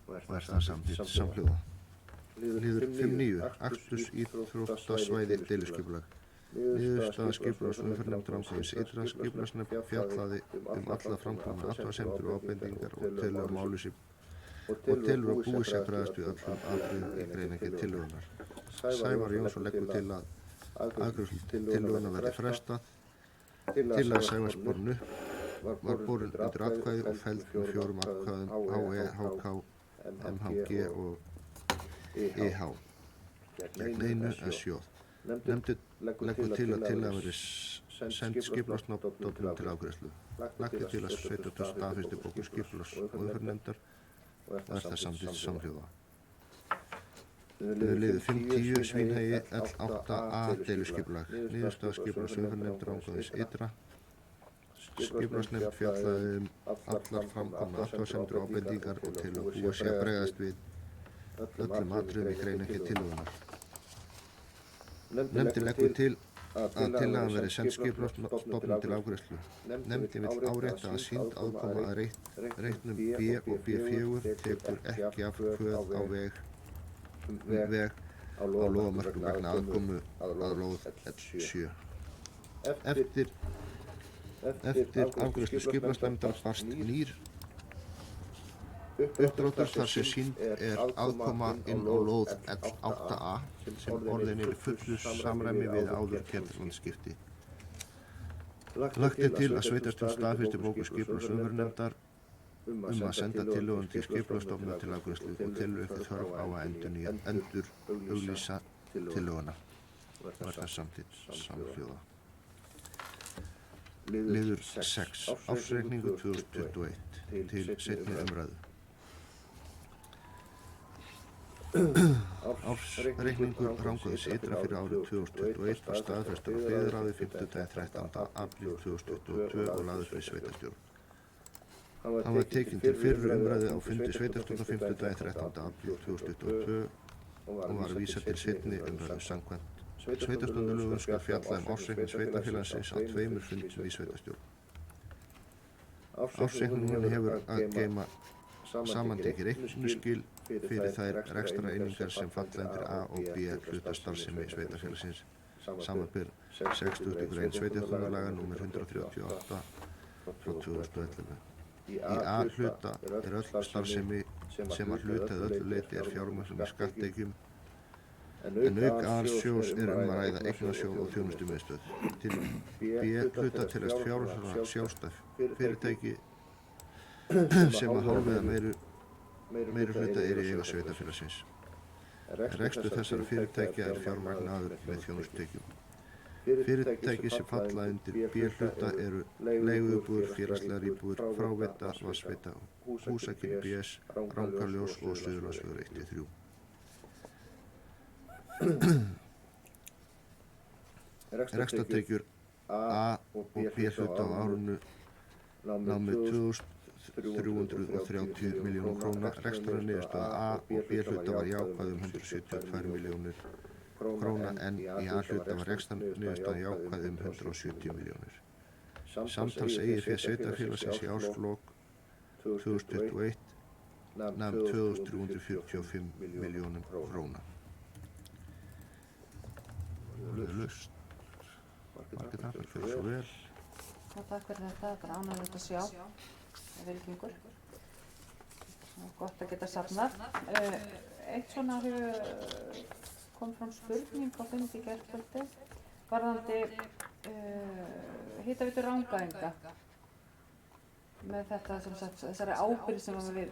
Speaker 1: og það samþykkt samhljóða. Liður 5.9 Aksturs íþróttasvæði deiliskipulag. Niðurstaða skipulags- og umferðarnefndar angående þess ytra. Skipulagsnefnd fjallaði alla framkomna athugasemdir og ábendingar og telur að máli sér og telur að búið sé að bregðast við öllum atriðum í greinargerð tillögunnar. Sævar Jónsson leggur til að afgreiðslu tillögunnar verði frestað. Tillaga Sævars borin upp var borin undir atkvæði og felld með 4 atkvæðum HE, HK, MHG og EH. Gegn einu SJ. Nefndin leggur til að tillaga verði send skipulagsstofnun til afgreiðslu. Lagt til að sveitarstjórn staðfesti bókun skipulags- og umferðarnefndar og það samþykkt samhljóða. Liður 5.10 Svínhagi L8A deiliskipulag. Niðurstaða skipulags- og umferðarnefndar angående þess ytra. Skipulagsnefnd fjallaði allar framkomna athugasemdir og ábendingar og telur að búið sé að bregðast við öllum atriðum í greinargerð tillögunnar. Nefndin leggur til að tillagan verði send skipulagsstofnun til afgreiðslu. Nefndin vill árétta að sýnd aðkoma að reitnum B og B4 tekur ekki afkvöð á veg á lóðamörkum vegna aðkomu að lóð L7. Eftir afgreiðslu skipulagsnefndar barst nýr uppdráttur þar sem sýnd aðkoma inn á lóð L8A sem orðin er í fullu samræmi við áður gerð landskipti. Lagt til að sveitarstjórn staðfesti bókun skipulags- og umferðarnefndar að senda tillögun til skipulagsstofnunar til afgreiðslu og telur ekki þörf á að endur auglýsa tillöguna og það samþykkt samhljóða. Liður 6 Ársreikningur 2021 til seinni umræðu. Ársreikningur Rangárþings ytra fyrir árið 2021 var staðfestur á byggðarráði 5. 13. apríl 2022 og lagður fyrir sveitarstjórn. Hann var tekinn til fyrri umræðu á fundi sveitarstjórnar 5. 13. apríl 2022 og var vísað til seinni umræðu samkvæmt sveitarstjórnarlögum skal fjalla ársreikning sveitarfélagsins á 2 fundum í sveitarstjórn. Ársreikningin hefur að geyma samantekið reikningsskil fyrir þær rekstrareiningar sem falla undir A og B hluta starfsemi sveitarfélagsins samanber 60. grein sveitarstjórnarlaga nr. 138 frá 2011. Í A hluta öll starfsemi sem að hluta eða öllu leyti fjármögnun í skatttekjum en auk aðalsjóðs að ræða eignasjóð og þjónustumiðstöð. Til B hluta telst fjárhagslega sjálfstætt fyrirtæki sem að hálfu eða meiri hluta í eigu sveitarfélagsins. Rekstur þessara fyrirtækja fjármagnaður með þjónustutekjum. Fyrirtæki sem falla undir B-hluta eru leiguíbúðir, félagslegar íbúðir, Fráveita, Vatnsveita, Húsakynni BS, Rangaljós og Suðurlandsvegur 1-3. Rekstrartekjur A og B-hluta á árinu námu 2.330 milljónum króna. Rekstrarniðurstaða A og B-hluta var jákvæð 172 milljónir króna en í A-hluta var rekstrarniðurstaðan jákvæð 170 milljónir. Samtals eigið fé sveitarfélagsins í árslok 2021 nam 2.345 milljónum króna. Laust. Margrét Arnberg, fyrir svo vel.
Speaker 4: Takk fyrir þetta, þetta ánægilegt að sjá. Það er gengur. Gott að geta safnað. Eitt svona kom fram spurning á fundi í gærkvöldi varðandi hitaveitu Rangæinga með þetta sem sagt þessari ábyrgð sem við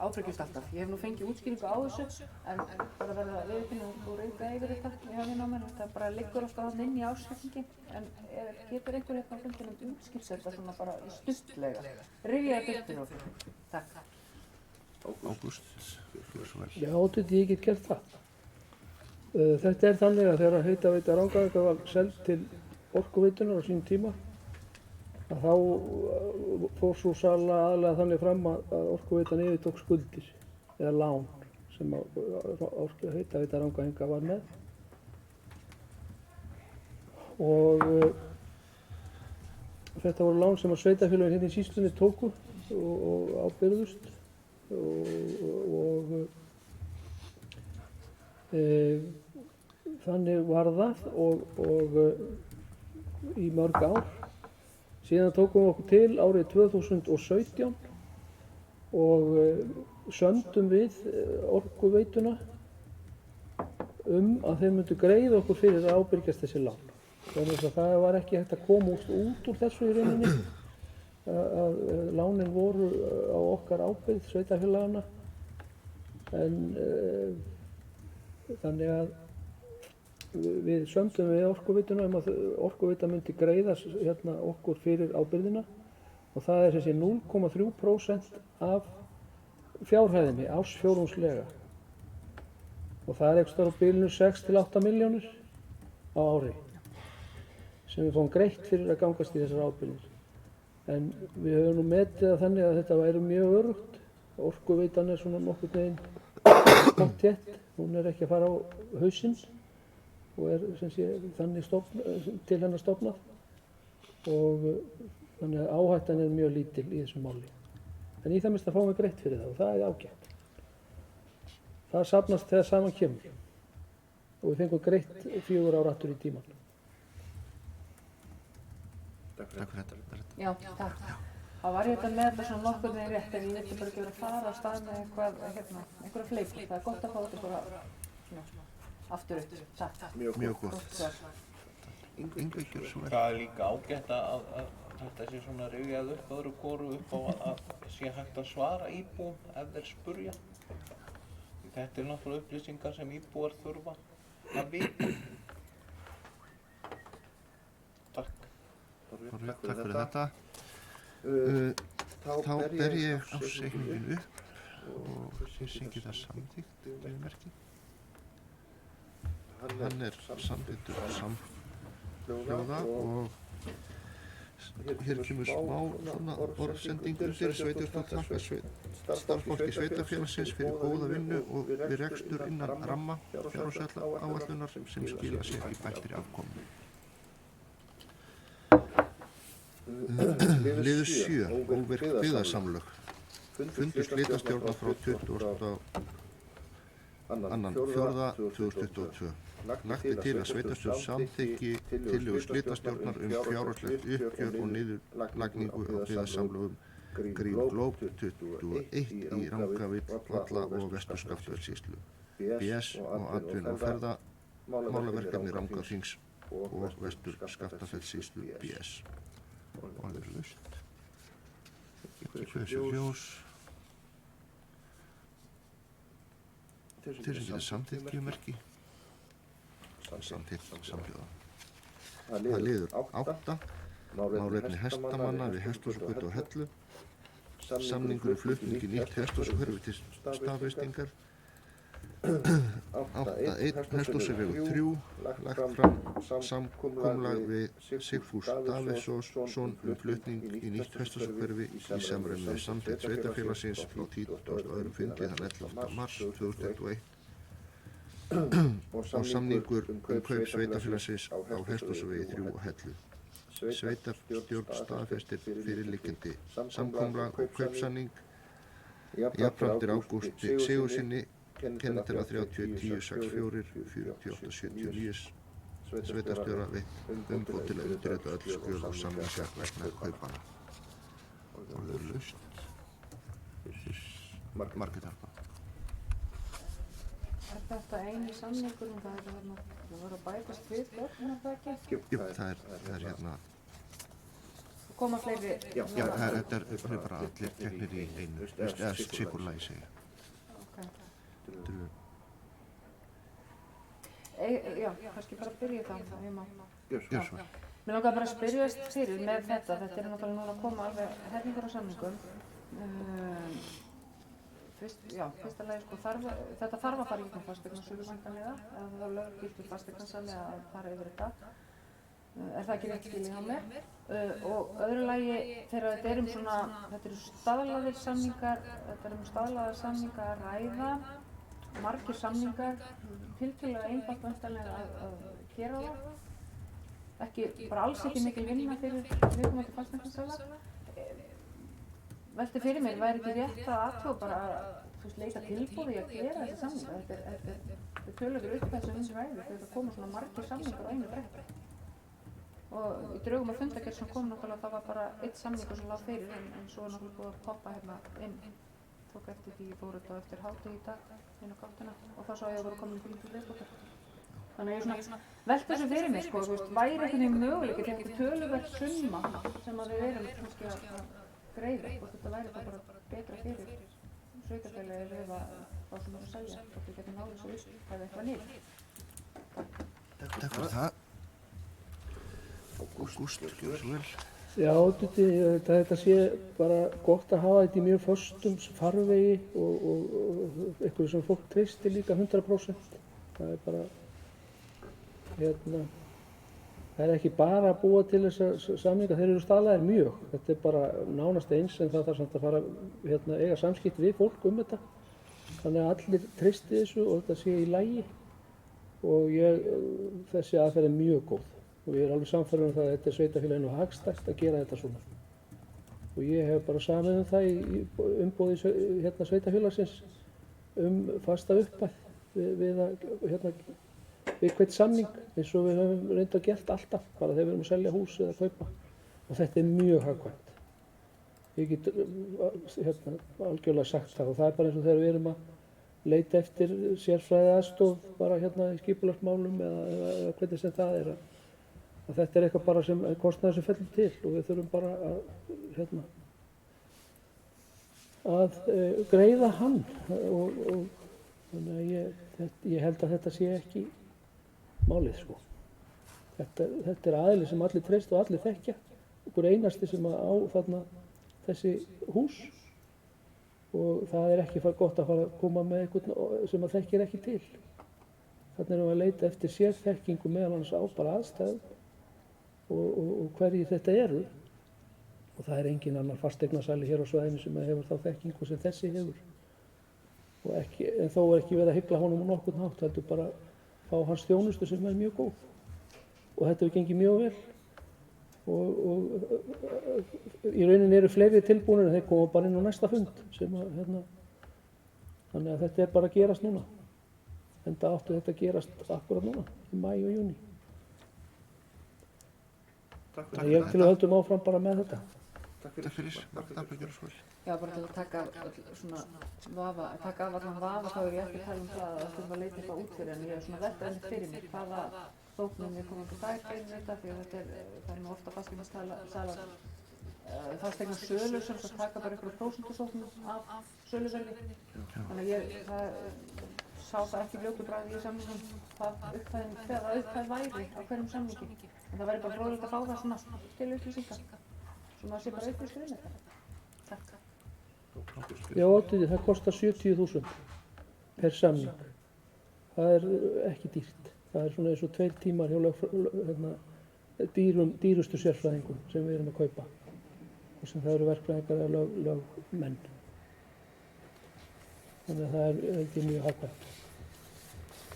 Speaker 4: ábyrgjumst alltaf. Ég hef nú fengið útskýringu á þessu en bara verða að viðurkenna og reyka yfir þetta í höfðinu á mér. Þetta bara liggur alltaf þarna inn í ársreikningi en getur einhver eitthvað á fundinum útskýrt þetta svona bara í stuttlega. Rifjaði þetta upp fyrir okkur. Takk.
Speaker 1: Ágúst, fyrir svo vel.
Speaker 2: Já, ég get gert það. Þetta er þannig að þegar hitaveita Rangæinga var seld til Orkuveitunar á sínum tíma að þá fór sú sala aðallega þannig fram að Orkuveitan yfirtók skuldir eða lán sem hitaveita Rangæinga var með. Og þetta voru lán sem að sveitarfélögin hérna í sýslunni tóku og ábyrgðust og þannig var það og í mörg ár. Síðan tókum við okkur til árið 2017 og sömdum við Orkuveituna að þeir myndu greiða okkur fyrir að ábyrgjast þessi lán. Þannig að það var ekki hægt að koma út úr þessu í rauninni. Að lánin voru á okkar ábyrgð sveitarfélaganna en þannig að við sömdum við Orkuveituna að Orkuveita myndi greiða hérna okkur fyrir ábyrgðina og það er þessi 0,3% af fjárhæðinni ársfjórðungslega og það er einhvers á bilinu 6 til 8 milljónir á ári sem við fáum greitt fyrir að gangast í þessar ábyrgðir. En við höfum nú metið það þannig að þetta væri mjög öruggt. Orkuveitan er svona nokkurn veginn pottþétt, hún er ekki að fara á hausinn og er sem sé þannig til hennar stofnað og þannig að áhættan er mjög lítil í þessu máli. En í það minnst að fáum við greitt fyrir það og það er ágætt. Það safnast þegar saman kemur og við fengum greitt 4 ár aftur í tíman.
Speaker 1: Takk fyrir þetta.
Speaker 4: Já, takk. Það var þetta með þetta svona nokkurn veginn rétt en ég vildi bara ekki vera að fara af stað með einhverja fleipur. Það er gott að fá þetta bara aftur upp. Takk.
Speaker 1: Mjög gott. Ingveldur, svo vel.
Speaker 3: Það er líka ágætt að þetta sé svona rifjað upp öðru hvoru upp á að sé hægt að svara íbúum ef þeir spurja. Þetta er náttúrulega upplýsingar sem íbúar þurfa að vita. Takk.
Speaker 1: Takk fyrir þetta. Þá ber ég ársreikninginn upp og syngi það samþykkt við merki. Hann er samþykktur samhljóða og hér kemur smá svona orðsendingur fyrir sveitarfélag þakka starfsfólki sveitarfélagsins fyrir góða vinnu og við rekstur innan ramma fjárhagsáætlunar sem skila sér í bættri afkomu. Liður 7. Óvirk byggðasamlög. Fundur slitastjórnar frá 22.4.2022. Lagt er til að sveitarstjórn samþykki tillögu slitastjórnar fjárhagslegt uppgjör og niðurlagningu á byggðasamlögum Green Globe 21 í Rangavík, Valla og Vestur-Skaftafellssýslu, BS og atvinnu- og ferðamálaverkefni Rangaþings og Vestur-Skaftafellssýslu, BS. Og það er laust. Þessi ljós. Þeir sem geta samþykkjumerki. samþykkt samhljóða. Það er liður 8. Málefni hestamanna við Hesthúsagötu og Hellu. Samningur flutningi nýtt hesthúshverfi til staðfestingar. 8.1. Hesthúsavegur 3. Lagt fram samkomulag við Sigfús Davíðsson flutning í nýtt hesthúshverfi í samræmi við samþykkt sveitarfélagsins frá 22. fundi þann 11. mars 2021 og samningur kaup sveitarfélagsins á Hesthúsavegi 3 og Hellu. Sveitarstjórn staðfestir fyrirliggjandi samkomulag og kaupsamning. Jafnframt Ágústi Sigurðssyni kennitala 30.10.64.48.79 sveitarstjóra veitt umboð til að undirrita öll skjöl og samninga vegna kaupanna. Og það er laust. Margrét Harpa.
Speaker 4: Er þetta eini samningurinn, það voru að bætast við börn, það ekki?
Speaker 1: Jú, það er hérna.
Speaker 4: Koma fleiri?
Speaker 1: Já, þetta er bara allir teknir í einu, eða sikur lagi segja.
Speaker 4: Já, kannski bara byrja það heima.
Speaker 1: Gjör svo.
Speaker 4: Mér langar bara að spyrjast fyrir með þetta er náttúrulega núna að koma alveg helmingur á samningum. Fyrsta lagi, sko, þetta þarf að fara í gegnum fasteignasölu væntanlega, eða það er löggiltur fasteignasali að fara yfir þetta. Er það ekki rétt skilið hjá mér? Og öðru lagi, þegar þetta eru staðlaðir samningar, staðlaðar samningar að ræða, margir samningar, tiltölulega einfalt væntanlega að gera það. Bara alls ekki mikil vinna fyrir viðkomandi fasteignasala. Velti fyrir mér, væri ekki rétt að athuga bara að leita tilboði í að gera þessi samninga. Þetta er töluvert upphæð sem þessi væri þegar það koma svona margir samningar á einu bretti. Og í draugum að fundargerð sem kom náttúrulega það var bara eitt samningur sem lág fyrir en svo er náttúrulega búið að poppa hérna inn. Tók eftir því ég fór þetta eftir hádegi í dag inn á gáttina og þá sá ég að það voru komin 50 viðbótar. Þannig að ég velti þessu fyrir mér, sko, væri einhvern veginn möguleiki til þetta töluvert summa sem að við erum kannski að greiða og þetta væri það bara betra fyrir sveitarfélagið eða þá sem það segja hvort við getum náðu þessu upp eða eitthvað niður.
Speaker 1: Takk fyrir það. Ágúst, gjör svo vel.
Speaker 2: Já, þetta sé bara gott að hafa þetta í mjög föstum farvegi og eitthvað sem fólk treystir líka 100%. Það er bara, það er ekki bara að búa til þessa samninga, þeir eru staðlaðir mjög. Þetta er bara nánast eins en það þarf samt að fara eiga samskipti við fólk þetta. Þannig að allir treysti þessu og þetta sé í lagi og þessi aðferð er mjög góð. Og ég er alveg sannfærður það að þetta er sveitarfélaginu hagstætt að gera þetta svona. Og ég hef bara samið það í umboði sveitarfélagsins fasta upphæð við hvern samning eins og við höfum reyndar gert alltaf, bara þegar við erum að selja hús eða kaupa. Og þetta er mjög hagkvæmt. Ég get algjörlega sagt það og það er bara eins og þegar við erum að leita eftir sérfræði aðstoð bara í skipulagsmálum eða hvernig sem það er. Að þetta er eitthvað bara sem kostnaður sem fellur til og við þurfum bara að greiða hann og þannig að ég held að þetta sé ekki málið, sko. Þetta er aðili sem allir treyst og allir þekkja, einhver einasti sem á þessi hús og það er ekki gott að fara að koma með einhvern sem að þekkir ekki til. Þannig erum við að leita eftir sérþekkingu meðal annars á bara aðstæðum og hverju þetta eru og það er engin annar fasteignasali hér á svæðinu sem hefur þá þekkingu sem þessi hefur en þó er ekki verið að hygla honum á nokkurn hátt, heldur bara fá hans þjónustu sem er mjög góð og þetta hefur gengið mjög vel og í rauninni eru fleiri tilbúinir en þeir koma bara inn á næsta fund sem þannig að þetta er bara að gerast núna enda áttu þetta að gerast akkurat núna í maí og júní. Þannig að ég til að höldum áfram bara með þetta.
Speaker 1: Takk fyrir, Margrét, gjör svo vel.
Speaker 4: Já, bara til að taka af allan vafa þá er ég ekki að tala það að það þurfa að leita eitthvað út fyrir en ég er velta einmitt fyrir mér hvaða þóknum við komum til þær fyrir þetta því að það er ofta fasteignasölur sem taka bara einhverju prósentusóknum af söluverði. Þannig að sá það ekki fljótu bragði í samningum hver upphæð væri á hverjum samningi. En það væri bara fróðlegt að fá það svona til upplýsingar. Svo maður sé bara upplýstur um þetta. Takk.
Speaker 2: Já, oddviti, það kostar 70.000 per samning. Það er ekki dýrt. Það er svona eins og 2 tímar hjá dýrustu sérfræðingum sem við erum að kaupa. Og sem það eru verkfræðingar eða lögmenn. Þannig að það er ekki mjög hagkvæmt.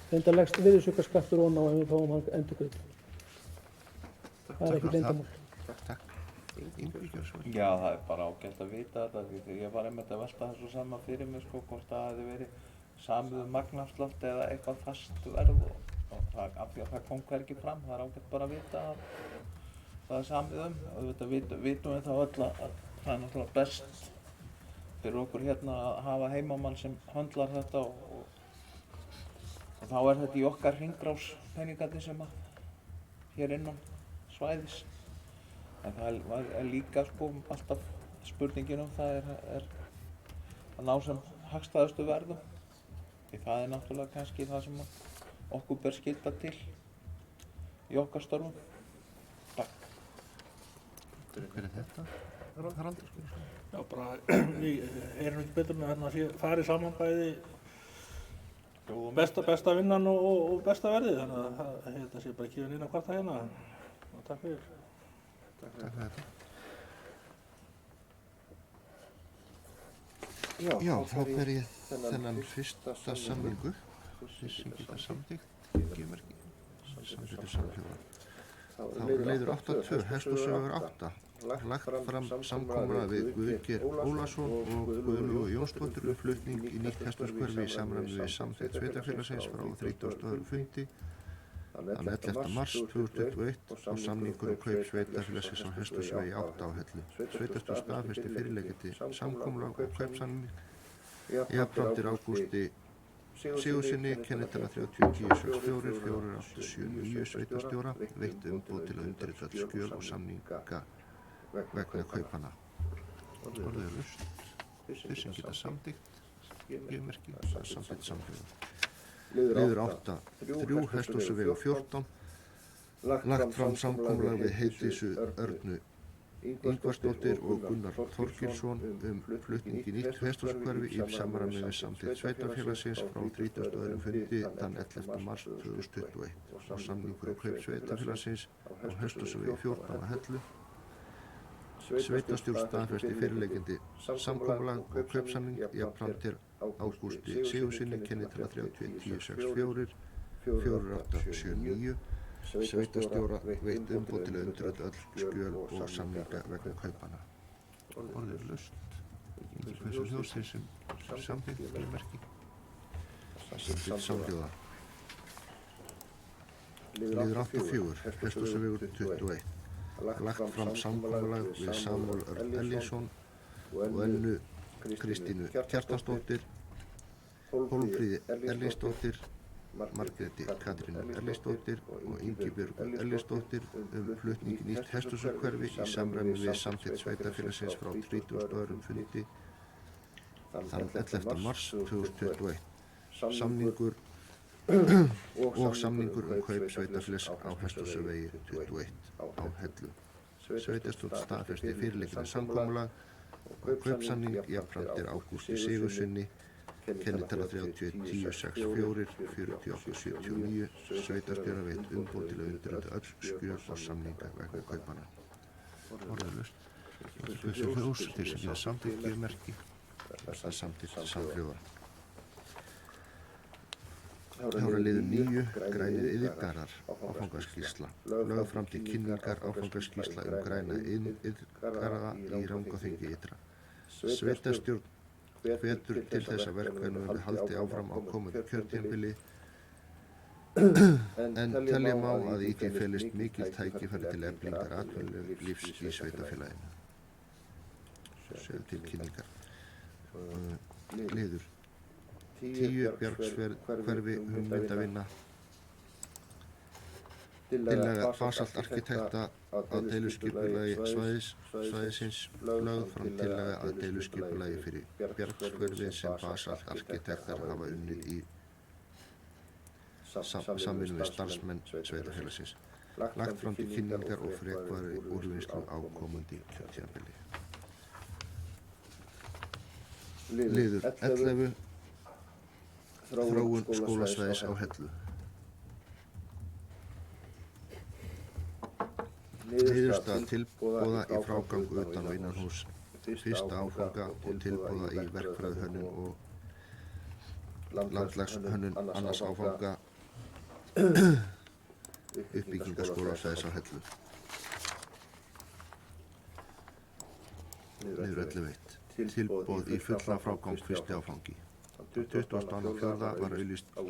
Speaker 2: Reyndar leggst virðisaukaskattur ofan á ef við fáum hann endurgreiddan. Það er ekki leyndarmál.
Speaker 1: Takk.
Speaker 3: Já, það er bara ágætt að vita þetta því ég var einmitt að velta þessu saman fyrir mig sko, hvort það hefði verið samið magnafslátt eða eitthvað fast verð og af því að það kom hvergi fram. Það er ágætt bara að vita að það er samið auðvitað vitum við þá öll að það er náttúrulega best fyrir okkur hérna að hafa heimamann sem höndlar þetta og þá er þetta í okkar hringrás peningarnir sem að hér innan svæðis. En það er líka sko alltaf spurningin það er að ná sem hagstæðustu verðum. Því það er náttúrulega kannski það sem okkur ber skylda til í okkar störfum. Takk.
Speaker 1: Hver er þetta? Haraldur?
Speaker 5: Já, bara við erum ekki betur með að farið saman bæði besta vinnan og besta verðið. Þannig að þetta sé bara kýðan inn á kvarta hérna. Og takk fyrir.
Speaker 1: Takk fyrir þetta. Já, þá ber ég þennan fyrsta samningu sem geta samþykkt G-merki samþykkt samhljóða. Þá leiður 8.2, Hesthússögur 8. Lagt fram samkomulag við Guðgeir Ólason og Guðlaugu Jónsdóttur flutning í nýtt hesthúshverfi í samræmi við samþykkt sveitarfélagsins frá 32. fundi þann 11. mars 2021 og samningur kaup sveitarfélagsins á Hesthúsvegi 8 á Hellu. Sveitarstjórn staðfesti fyrirliggjandi samkomulag og kaupsamning jafnframt Ágústi Sigurðssyni, kennitala 301064 4879 sveitarstjóra, veitt umboð til að undirrita öll skjöl og samninga vegna kaupana. Orðið er laust. Þeir sem geta samþykkt G-merki samþykkt samhljóða. Liður 8. 3. Hesthúsavegur 14. Lagt fram samkomulag við Heiðdísu Örnu Ingvarsdóttir og Gunnar Þorgilsson flutning í nýtt hesthúshverfi í samræmi við samþykkt sveitarfélagsins frá 32. fundi þann 11. mars 2021 og samningur og kaup sveitarfélagsins á Hesthúsavegi 14 á Hellu. Sveitarstjórn staðfesti fyrirliggjandi samkomulag og kaupsamning jafnframt Ágústi Sigurðssyni, kennitala 311064 4879 sveitarstjóra, veitt umboð til að undirrita öll skjöl og samninga vegna kaupana. Orðið er laust. Hversu hljóðsir sem samþykkt G-merki samþykkt samhljóða. Liður 8.4, Hesthúsavegur 21. Lagt fram samkomulag við Samúel Örn Elíasson og Elnu Kristínu Kjartansdóttir, Hólmfríði Erlingsdóttir, Margréti Katrínu Erlingsdóttir og Ingibjörgu Erlingsdóttir flutning í nýtt hesthúshverfi í samræmi við samþykkt sveitarfélagsins frá 32. fundi þann 11. mars 2021. Samningur kaup sveitarfélags á Hesthúsavegi 21 á Hellu. Sveitarstjórn staðfesti fyrirliggjandi samkomulag og kaupsamning jafnframt Ágústi Sigurðssyni, kennitala 311064 4879 sveitarstjóra, veitt umboð til að undirrita öll skjöl og samninga vegna kaupana. Orðið er laust. Hversu hljóðs þeir sem geta samþykkt G-merki samþykkt samhljóða. Hjára liður 9, grænir iðgarðar, áfangaskýrsla. Lögð fram til kynningar áfangaskýrsla græna iðgarða í Rangárþingi ytra. Sveitarstjórn hvetur til þess að verkefninu verði haldið áfram á komandi kjörtímabili en telja má að í því felist mikil tækifæri til eflingar atvinnulífs í sveitarfélaginu. Séu til kynningar. Liður 10, Bjargshverfi hugmyndavinna. Tillaga Basalt arkitekta að deiluskipulagi svæðisins. Lögð fram tillaga að deiluskipulagi fyrir Bjargshverfi sem Basalt arkitektar hafa unnið í samvinnu við starfsmenn sveitarfélagsins, lagt fram til kynningar og frekari úrvinnslu á komandi kjörtímabili. Liður 11. Þróun skólasvæðis á Hellu. Niðurstaða tilboða í frágang utan og innan hús, fyrsta áfanga og tilboða í verkfræðihönnun og landslagshönnun, annars áfanga uppbyggingar skólasvæðis á Hellu. Niður 11.1. Tilboð í fullan frágang fyrsti áfangi. 22.4. var auglýst á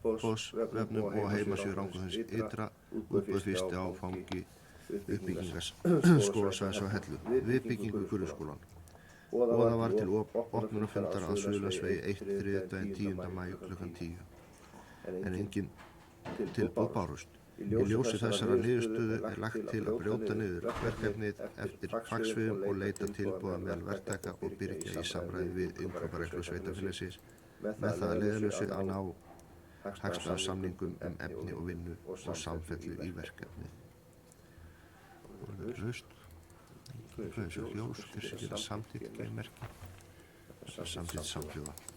Speaker 1: útboðsvefnum og heimasíðu Rangárþings ytra útboð fyrsti áfangi uppbyggingar skólasvæðis á Hellu, viðbyggingu grunnskólan. Boðað var til opnunarfundar að Suðurlandsvegi 1 þriðjudaginn 10. maí klukkan 10, en engin tilboð bárust. Í ljósi þessara niðurstöðu er lagt til að brjóta niður verkefnið eftir fagsviðum og leita tilboða meðal verktaka og birgja í samræmi við innkaupareglur sveitarfélagsins með það að leiðarljósi að ná hagstæðarsamningum efni og vinnu og samfellu í verkefnið. Laust. Þessu ljós, þessi geta samþykkt merki. Samþykkt samhljóða.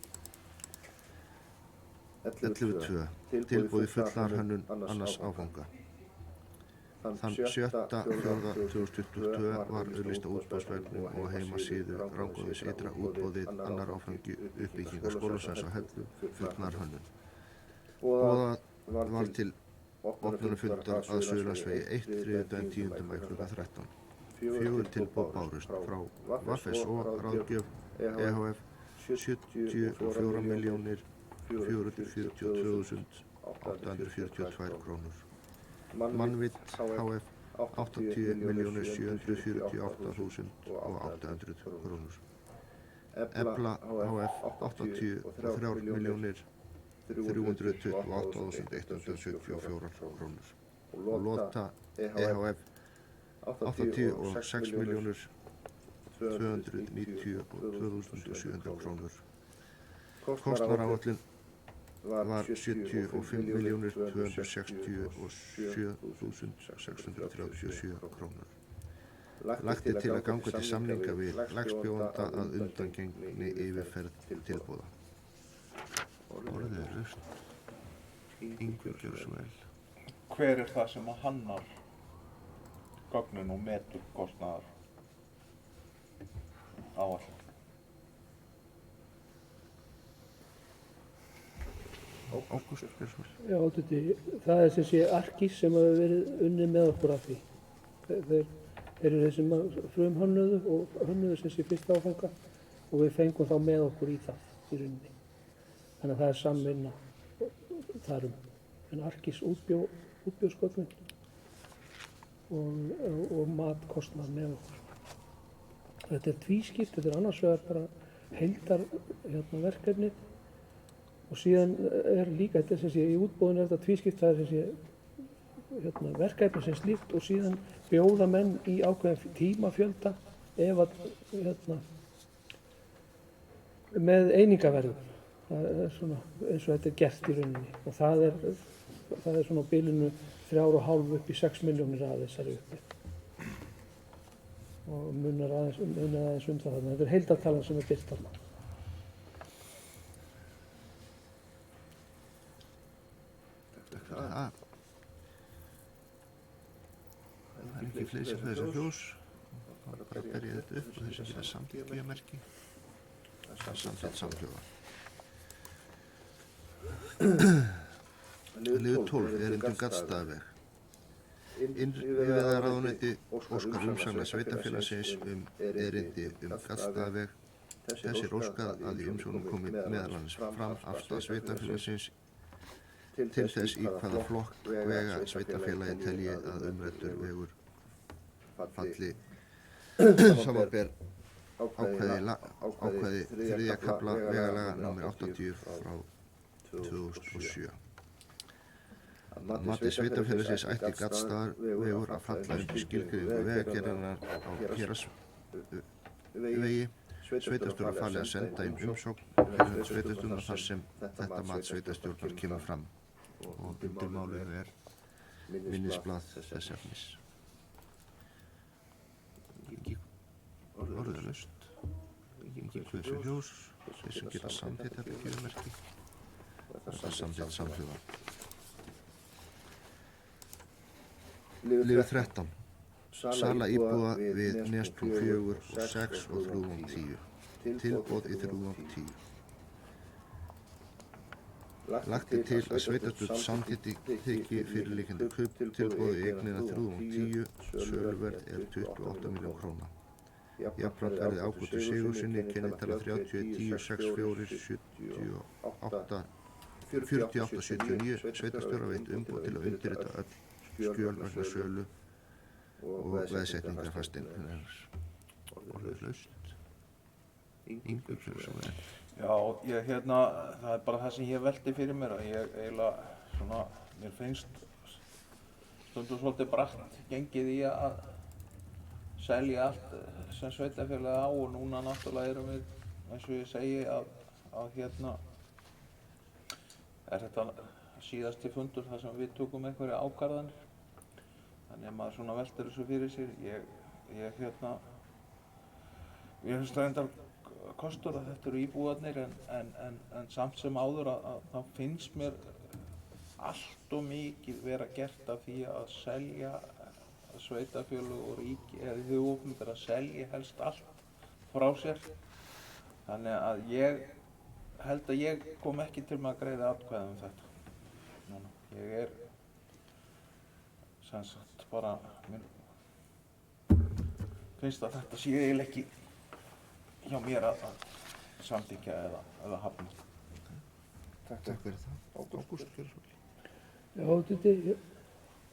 Speaker 1: 11.2. Tilboð í fullar hönnun annars áfanga. Þann 7.4.2022 var auglýst á útboðsvefnum og heimasíðu Rangárþings ytra útboðið annar áfangi uppbyggingar skólasvæðis á Hellu, fullar hönnun. Boðað var til opnunarfundar að Suðurlandsvegi 1 þriðjudaginn 10. maí klukkan 13. 4 tilboð bárust frá VFS og Ráðgjöf EHF 74.442.842 krónur. Mannvill HF 80.748.800 krónur. Ebla HF 83.328.174 krónur. Og Lota EHF 86.292.700 krónur. Kostnaðaráætlun var 75.267.637 krónur. Lagt er til að ganga til samninga við lægstbjóðanda að undangengni yfirferð tilboða. Orðið er laust. Ingvi gjör svo vel.
Speaker 3: Hver er það sem að hannar gögnin og metur kostnaðar áætlun?
Speaker 1: Ágúst gjör svo vel.
Speaker 2: Já, það er sem sé Arkís sem hefur verið unnið með okkur af því. Þeir eru þeir sem frumhönnuðu og hönnuðu sem sé fyrsta áfanga og við fengum þá með okkur í það í rauninni. Þannig að það er samvinna þarum. En Arkís útbjó skollin og matkostnað með okkur. Þetta er tvískipt, þetta er annars vegar bara heildarverkefnið og síðan er líka, þetta sem sé í útboðinu er þetta tvískipt, það er sem sé verkefni sem slíkt og síðan bjóða menn í ákveðin tímafjölda ef að með einingaverðum. Það er svona eins og þetta er gert í rauninni og það er svona á bilinu 3,5 upp í 6 milljónir að þessari uppi og munar aðeins það þarna. Þetta er heildartalan sem er birt þarna.
Speaker 1: Það er ekki fleiri sem þessi hljós. Bara berja þetta upp og þessi geta samþykkjamerki. Það er samþykkt samhljóða. Liður 12. Erindi Gaddstaðaveg. Innviðaráðuneyti óskar umsagnar sveitarfélagsins erindi Gaddstaðaveg. Þess er óskað að í umsögnum komi meðal annars fram afstaða sveitarfélagsins til þess í hvaða flokk vega sveitarfélagi telji að umræddur vegur falli samanber ákvæði 3. kafla vegalaga nr. 80 frá 2007. Að mati sveitarfélagsins ætti Gaddstaðavegur að falla undir skilgreiningu vegagerðarinnar á héraðsvegi sveitarstjóra falið að senda inn umsókn fyrir hönd sveitarstjórnar þar sem þetta mat sveitarstjórnar kemur fram og undir málinu minnisblað þess efnis. Orðalaust. Ingi Guðs Ljós, þeir sem geta samþykkt þetta gjöfumerki og það samþykkt samhljóða. Liður 13. Sala íbúða við Nestbrú 4 og 6 og 3 og 10. Tilboð í 3 og 10. Lagt til að sveitarstjórn samþykki fyrirliggjandi kauptilboð í eignina 3 og 10, söluverð 28 milljónir króna. Jafnframt verði Ágústi Sigurðssyni kennitala 31.10.648.79 sveitarstjóra veitt umboð til að undirrita öll skjöl vegna sölu og veðsetningar fasteignar. Orðalaust. Ingi Guðs Ljós.
Speaker 3: Já, það er bara það sem ég velti fyrir mér að ég eiginlega svona, mér finnst stundum svolítið bratt gengið í að selja allt sem sveitarfélagið á og núna náttúrulega erum við, eins og ég segi, að er þetta síðasti fundur þar sem við tökum einhverja ákvarðanir. Þannig að maður svona veltir þessu fyrir sér. Ég finnst reyndar kostur að þetta eru íbúarnir en samt sem áður að þá finnst mér allt og mikið vera gert af því að selja sveitarfélög og ríki eða hið opinbera að selja helst allt frá sér. Þannig að ég held að ég kom ekki til með að greiða atkvæði þetta. Núna. Ég sem sagt bara, mér finnst að þetta sé eiginlega ekki hjá mér að samþykkja eða hafna.
Speaker 1: Takk fyrir það. Ágúst, gjörðu svo vel.
Speaker 2: Já,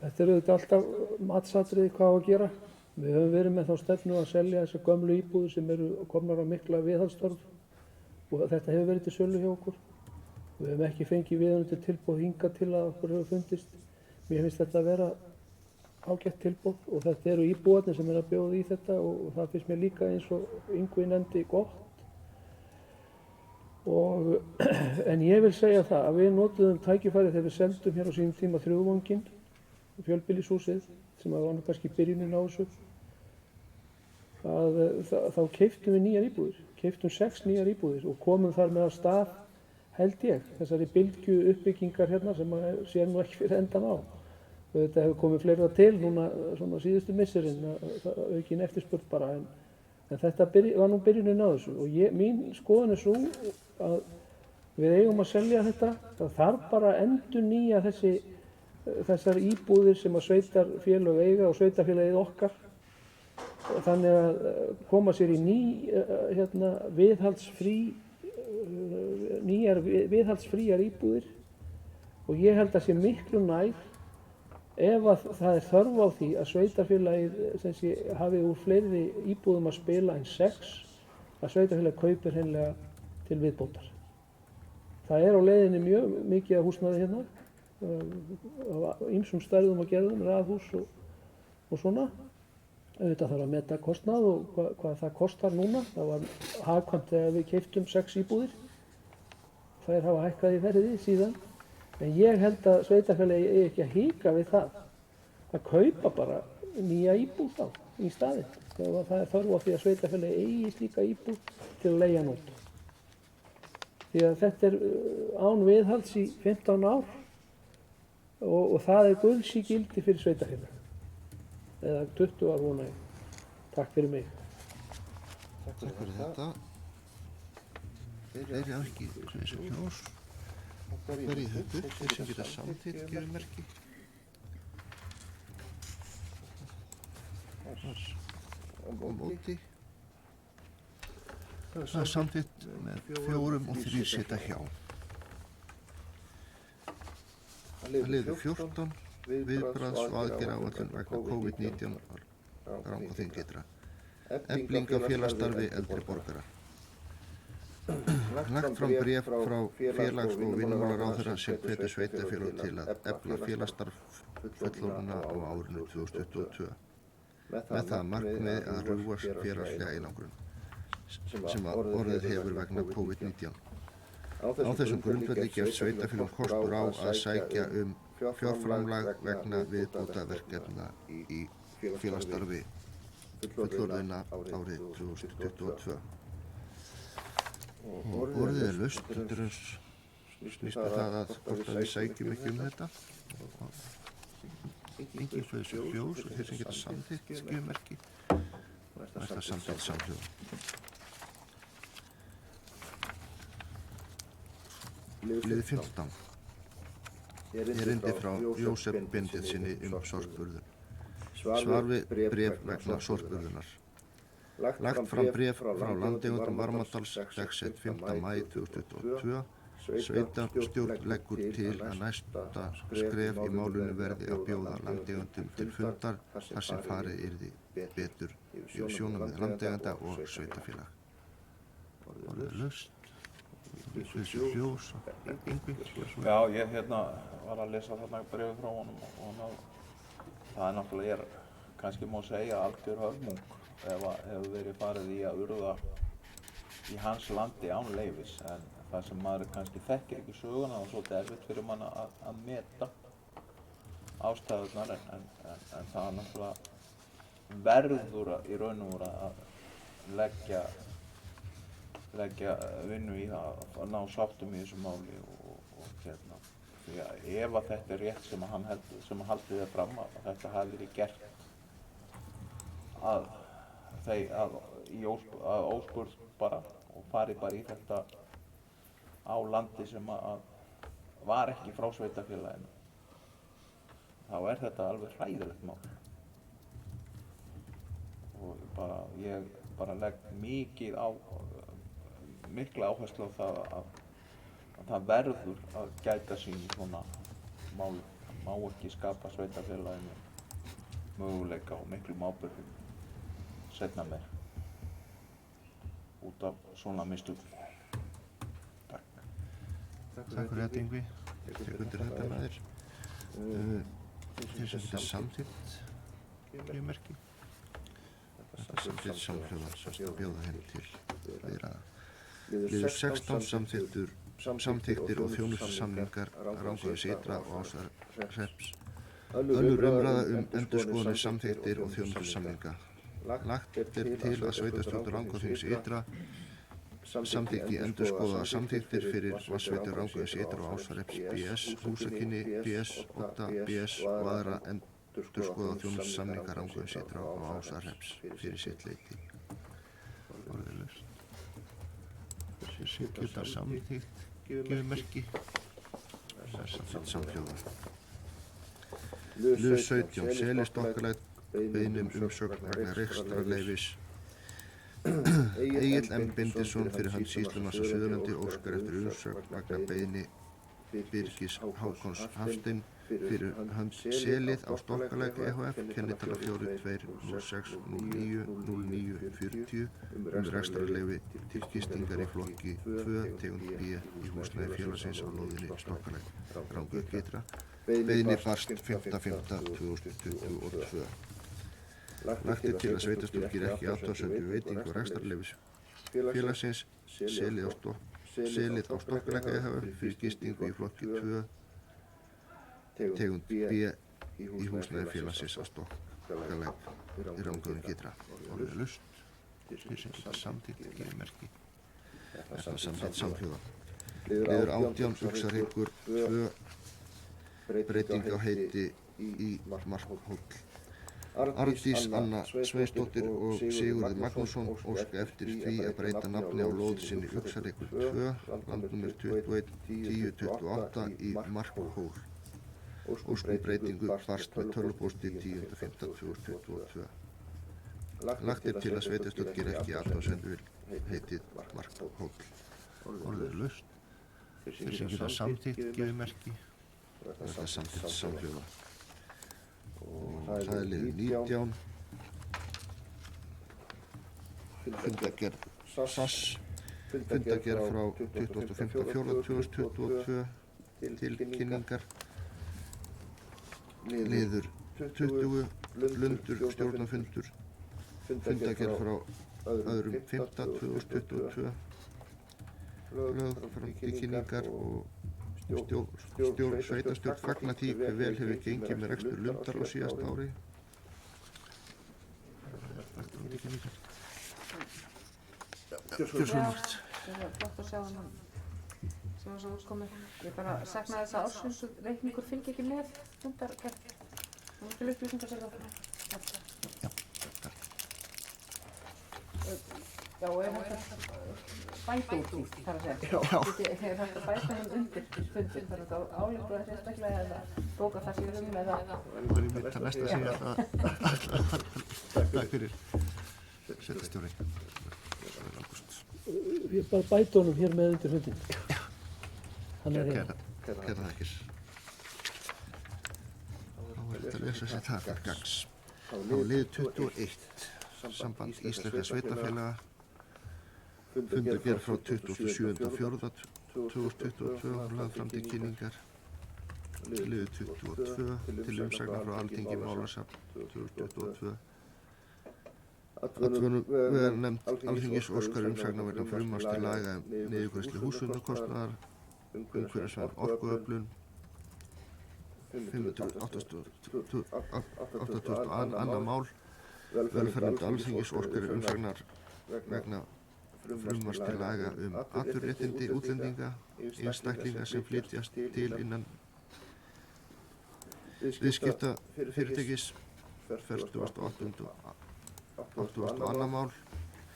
Speaker 2: þetta er auðvitað alltaf matsatriði hvað á að gera. Við höfum verið með þá stefnu að selja þessar gömlu íbúðir sem eru komnar á mikla viðhaldsþörf og þetta hefur verið til sölu hjá okkur. Við höfum ekki fengið viðunandi tilboð hingað til að okkur hefur fundist. Mér finnst þetta að vera ágætt tilboð og þetta eru íbúarnir sem að bjóða í þetta og það finnst mér líka eins og Yngvi nefndi gott. En ég vil segja það að við notuðum tækifærið þegar við seldum hér á sínum tíma Þrúðvanginn, fjölbýlishúsið, sem var nú kannski byrjunin á þessu, þá keyptum við nýjar íbúðir, keyptum 6 nýjar íbúðir og komum þar með af stað, held ég, þessari bylgju uppbyggingar hérna sem sér nú ekki fyrir endan á. Þetta hefur komið fleira til núna svona síðustu misserinn, aukin eftirspurn bara, en þetta var nú byrjunin á þessu og mín skoðun er svo að við eigum að selja þetta, það þarf bara að endurnýja þessar íbúðir sem að sveitarfélög eiga og sveitarfélagið okkar, þannig að koma sér í nýjar viðhaldsfríar íbúðir og ég held að sé miklu nær ef að það er þörf á því að sveitarfélagið hafi úr fleiri íbúðum að spila en 6, að sveitarfélagið kaupir hreinlega til viðbótar. Það er á leiðinni mjög mikið af húsnæði hérna, af ýmsum stærðum og gerðum, raðhús og svona. Auðvitað þarf að meta kostnað og hvað það kostar núna. Það var hagkvæmt þegar við keyptum 6 íbúðir. Þær hafa hækkað í verði síðan. En ég held að sveitarfélagið eigi ekki að hika við það. Að kaupa bara nýja íbúð þá í staðinn. Þegar það er þörf á því að sveitarfélagið eigi slíka íbúð til að leigja hann út. Því að þetta er án viðhalds í 15 ár og það er gulls í gildi fyrir sveitarfélagið. Eða 20 ár vona ég. Takk fyrir mig.
Speaker 1: Takk fyrir þetta. Þeir eru ekki eins og Ljós. Hverjir höfðu þeir sem geta samþykkt gjöfumerki. Á móti. Það er samþykkt með 4 og 3 sitja hjá. Það liður 14. Viðbragðs- og aðgerðaáætlun vegna COVID-19 rangaþingeitra. Efling á félagsstarfi eldri borgara. Lagt fram bréf frá félags- og vinnumálaráðherra sem hvetur sveitarfélög til að efla félagsstarf fullorðinna á árinu 2022. Með það markmiði að rjúfa félagslega einangrun. sem að orðið hefur vegna COVID-19. Á þessum grundvelli gefst sveitarfélögum kostur á að sækja fjárframlag vegna viðbótarverkefna í félagsstarfi fullorðinna árið 2022. Orðið laust, þetta snýst það að hvort að við sækjum ekki þetta. Enginn fyrir þessu hljós og þeir sem geta samþykkt skrifmerki og er það samþykkt samhljóða. Liður 15. Erindi frá Jósef Benediktssyni sorpurðun. Svar við bréf vegna sorpurðunar. Lagt fram bréf frá landeigendum Varmadals dagsett 5. maí 2022. Sveitarstjórn leggur til að næsta skref í málinu verði að bjóða landeigendum til fundar þar sem farið yrði betur yfir sjónarmið landeigenda og sveitarfélag. Orðið laust. Þessu hljós og Yngvi.
Speaker 3: Já, ég var að lesa þarna bréfið frá honum og það er náttúrulega, kannski má segja algjör hörmung ef hefur verið farið í að urða í hans landi án leyfis, en það sem maður kannski þekkir ekki söguna og svolítið erfitt fyrir mann að meta ástæðurnar, en það er náttúrulega verður í raun og veru að leggja vinnu í það að ná sáttum í þessu máli og því að ef að þetta er rétt sem hann haldið það fram að þetta hafi verið gert að óspurð bara og farið bara í þetta á landi sem að var ekki frá sveitarfélaginu, þá er þetta alveg hræðilegt mál og ég legg mikla áherslu á það að það verður að gæta sín í svona málum. Það má ekki skapa sveitarfélaginu möguleika og miklum ábyrgðum seinna meir út af svona mistökum. Takk.
Speaker 1: Takk fyrir þetta Yngvi. Ég tek undir þetta með þér. Þeir sem þetta samþykkt skrifmerki. Þetta samþykkt samhljóða sem að bjóða henni til viðræða. Liður 16 samþykktir og þjónustusamningar Rangárþings ytra og Ásarhrepps. Önnur umræða endurskoðanir samþykktir og þjónustusamninga. Lagt er til að sveitarstjórn Rangárþings ytra samþykki endurskoðaðar samþykktir fyrir vatnsveitur Rangárþings ytra og Ásarhrepps BS, Húsakynni BS, Odda BS og aðra endurskoðaðar þjónustusamninga Rangárþings ytra og Ásarhrepps fyrir sitt leyti. Orðið laust. Þessi geta samþykkt gefur merki. Það er samþykkt samhljóða. Liður 17. Selistokkalæk beiðnum umsögn vegna rekstrarleyfis. Egill M. Bindisson fyrir hönd sýslumanns á Suðurlandi óskar eftir umsögn vegna beiðni Birgis Hákons Hafstein fyrir hönd Selið á Stokkalæk EHF, kennitala 4206090940 rekstrarleyfi til gistingar í flokki 2 tegund B í húsnæði félagsins á lóðinni Stokkalæk Rangárþings ytra. Beiðni barst 5.5.2022. Lagt er til að sveitarstjórn geri ekki athugasemd við veitingu rekstrarleyfis félagsins Selið á Stokkalæk EHF fyrir gistingu í flokki 2 tegund B í húsnæði félagsins á Stokkalæk Rangárþings ytra. Orðið laust. Þeir sem geta samþykkt gefur merki. Er það samþykkt samhljóða. Liður 18 Uxarhryggur 2 breyting á heiti í Markhóll. Arndís Anna Sveinsdóttir og Sigurður Magnússon óska eftir því að breyta nafni á lóð sinni Uxarhryggur 2, landnúmer 211028 í Markhóll. Óskum breytingu barst með tölvupósti 10.5.2022. Lagt er til að sveitarstjórn geri ekki athugasemd við heitið Markhóll. Orðið laust. Þeir sem geta samþykkt gefur merki. Það er samþykkt samhljóða. Og það er liður 19. Fundargerð SAS. Fundargerð frá 25.4.2022 til kynningar. Liður 20. Lundur stjórnarfundur. Fundargerð frá öðrum 5.2022 lögð fram til kynningar og sveitarstjórn fagnar því hve vel hefur gengið með rekstur lundar á síðasta ári. Gjörðu svo margt.
Speaker 4: Það var flott að sjá hann sem var svo útkomið. Ég bara saknaði þess að ársreikningur fylgir ekki með fundargerð. Það var til upplýsingar fyrir okkur. Já, og ef þetta bæta úr því, þarf að segja. Er þetta bæta hann undir fundin, þarf þetta álíka sérstaklega eða bóka það síðan eða...
Speaker 1: Það er mitt að næsta síðan Takk fyrir sveitarstjóri.
Speaker 2: Ég bara bæta honum hér með undir fundin. Hann er hérna.
Speaker 1: Kæra þakkir. Þá er þetta að lesa sér það til gangs. Þá lið 21. Samband Íslenskra sveitarfélaga. Fundur gerð frá 27.4.2022 lagð fram til kynningar. Liður 22 til umsagnar frá Alþingi málasafn 2022. Atvinnuveganefnd Alþingis óskar umsagnar vegna frumvarps til laga niðurgreiðslu húshitunarkostnaðar, umhverfisvæn orkuöflun, 582 mál. Velferðarnefnd Alþingis óskar umsagnar vegna frumvarps til laga atvinnuréttindi útlendinga, einstaklinga sem flytjast til innan viðskiptafyrirtækis, 42. mál.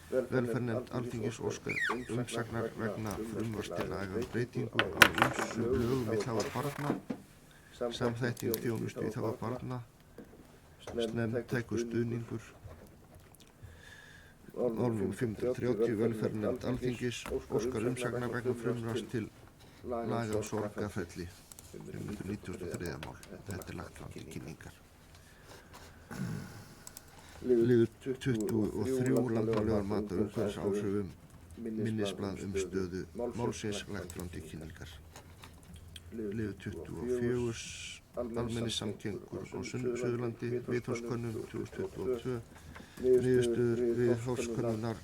Speaker 1: Velferðarnefnd Alþingis óskar umsagnar vegna frumvarps til laga breytingu á ýmsum lögum í þágu barna, samþætting þjónustu í þágu barna, snemmtækur stuðningur. Mál nr. 530 Velferðarnefnd Alþingis óskar umsagnar vegna frumvarps til laga sorgarferli, 593. mál. Þetta er lagt fram til kynningar. Liður 23 Landmálegar mat og umhverfisáhrifum, minnisblað stöðu málsins lagt fram til kynningar. Liður 24 Almenningssamgöngur á Suðurlandi, viðhorfskönnun 2022, niðurstöður viðhorfskönnunar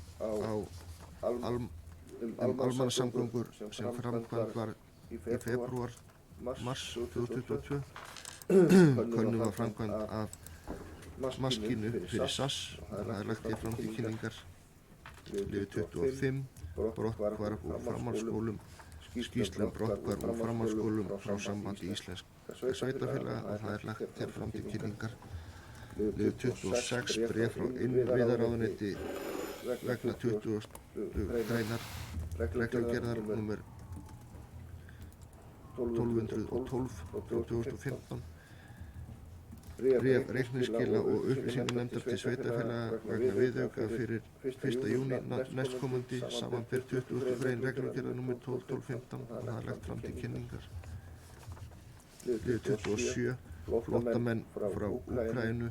Speaker 1: almannasamgöngur sem framkvæmd var í febrúar-mars 2022. Könnun var framkvæmd af maskínu fyrir SAS, það er lagt fram til kynningar. Liður 25 brotthvarf úr framhaldsskólum, skýrsla brotthvarf úr framhaldsskólum frá Sambandi Íslenskra sveitarfélaga og það er lagt fram til kynningar. Liður 26 bréf frá innviðaráðuneyti vegna 20. greinar reglugerðar nr. 1212/2015. Bréf reikningsskila og upplýsinganefndar til sveitarfélaga vegna viðauka fyrir 1. júní næstkomandi samanber 20. grein reglugerðar nr. 1212/15 og það er lagt fram til kynningar. Liður 27 flóttamenn frá Úkraínu.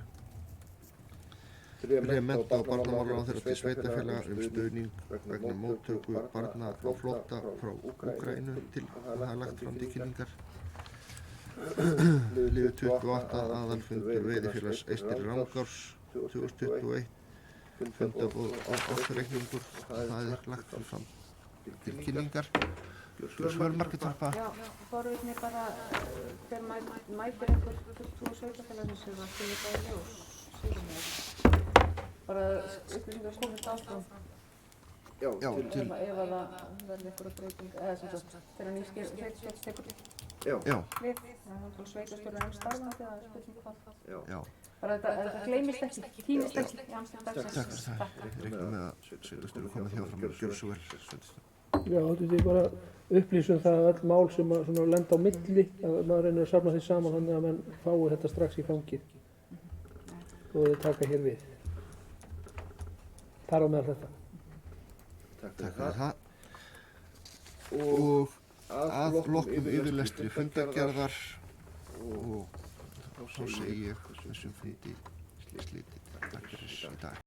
Speaker 1: Bréf mennta- og barnamálaráðherra til sveitarfélaga stuðning vegna móttöku barna á flótta frá Úkraínu og það er lagt fram til kynningar. Liður 28 aðalfundur Veiðifélags Eystri-Rangás 2021, fundaboð og ársreikningur, það er lagt fram til kynningar. Svörmarketarpa.
Speaker 4: Já, forvitni bara hver mætir einhver fulltrúi sveitarfélagsins sem var skilja það í ljós síðan með. Bara upplýsingar komist áfram.
Speaker 1: Já,
Speaker 4: Ef að það verði einhverja breyting, eða sem sagt, þegar ný sveitarstjórn tekur við.
Speaker 1: Já.
Speaker 4: Það er sveitarstjórn enn starfandi, það er spurning hvað.
Speaker 1: Já.
Speaker 4: Bara þetta gleymist ekki, týnist ekki í andstætt dagsins.
Speaker 1: Takk fyrir það. Ég reikna með að sveitarstjórn komið hjá fram og gjör svo vel.
Speaker 2: Já, þetta er bara upplýsum það að öll mál sem að lenda á milli, að maður reynir að safna því saman þannig að menn fái þetta strax í fangið og þau taka hér við. Þar á meðal þetta.
Speaker 1: Takk fyrir það. Og að loknum yfirlestri fundargerðar og þá segi ég þessum fundi slítið. Takk fyrir í dag.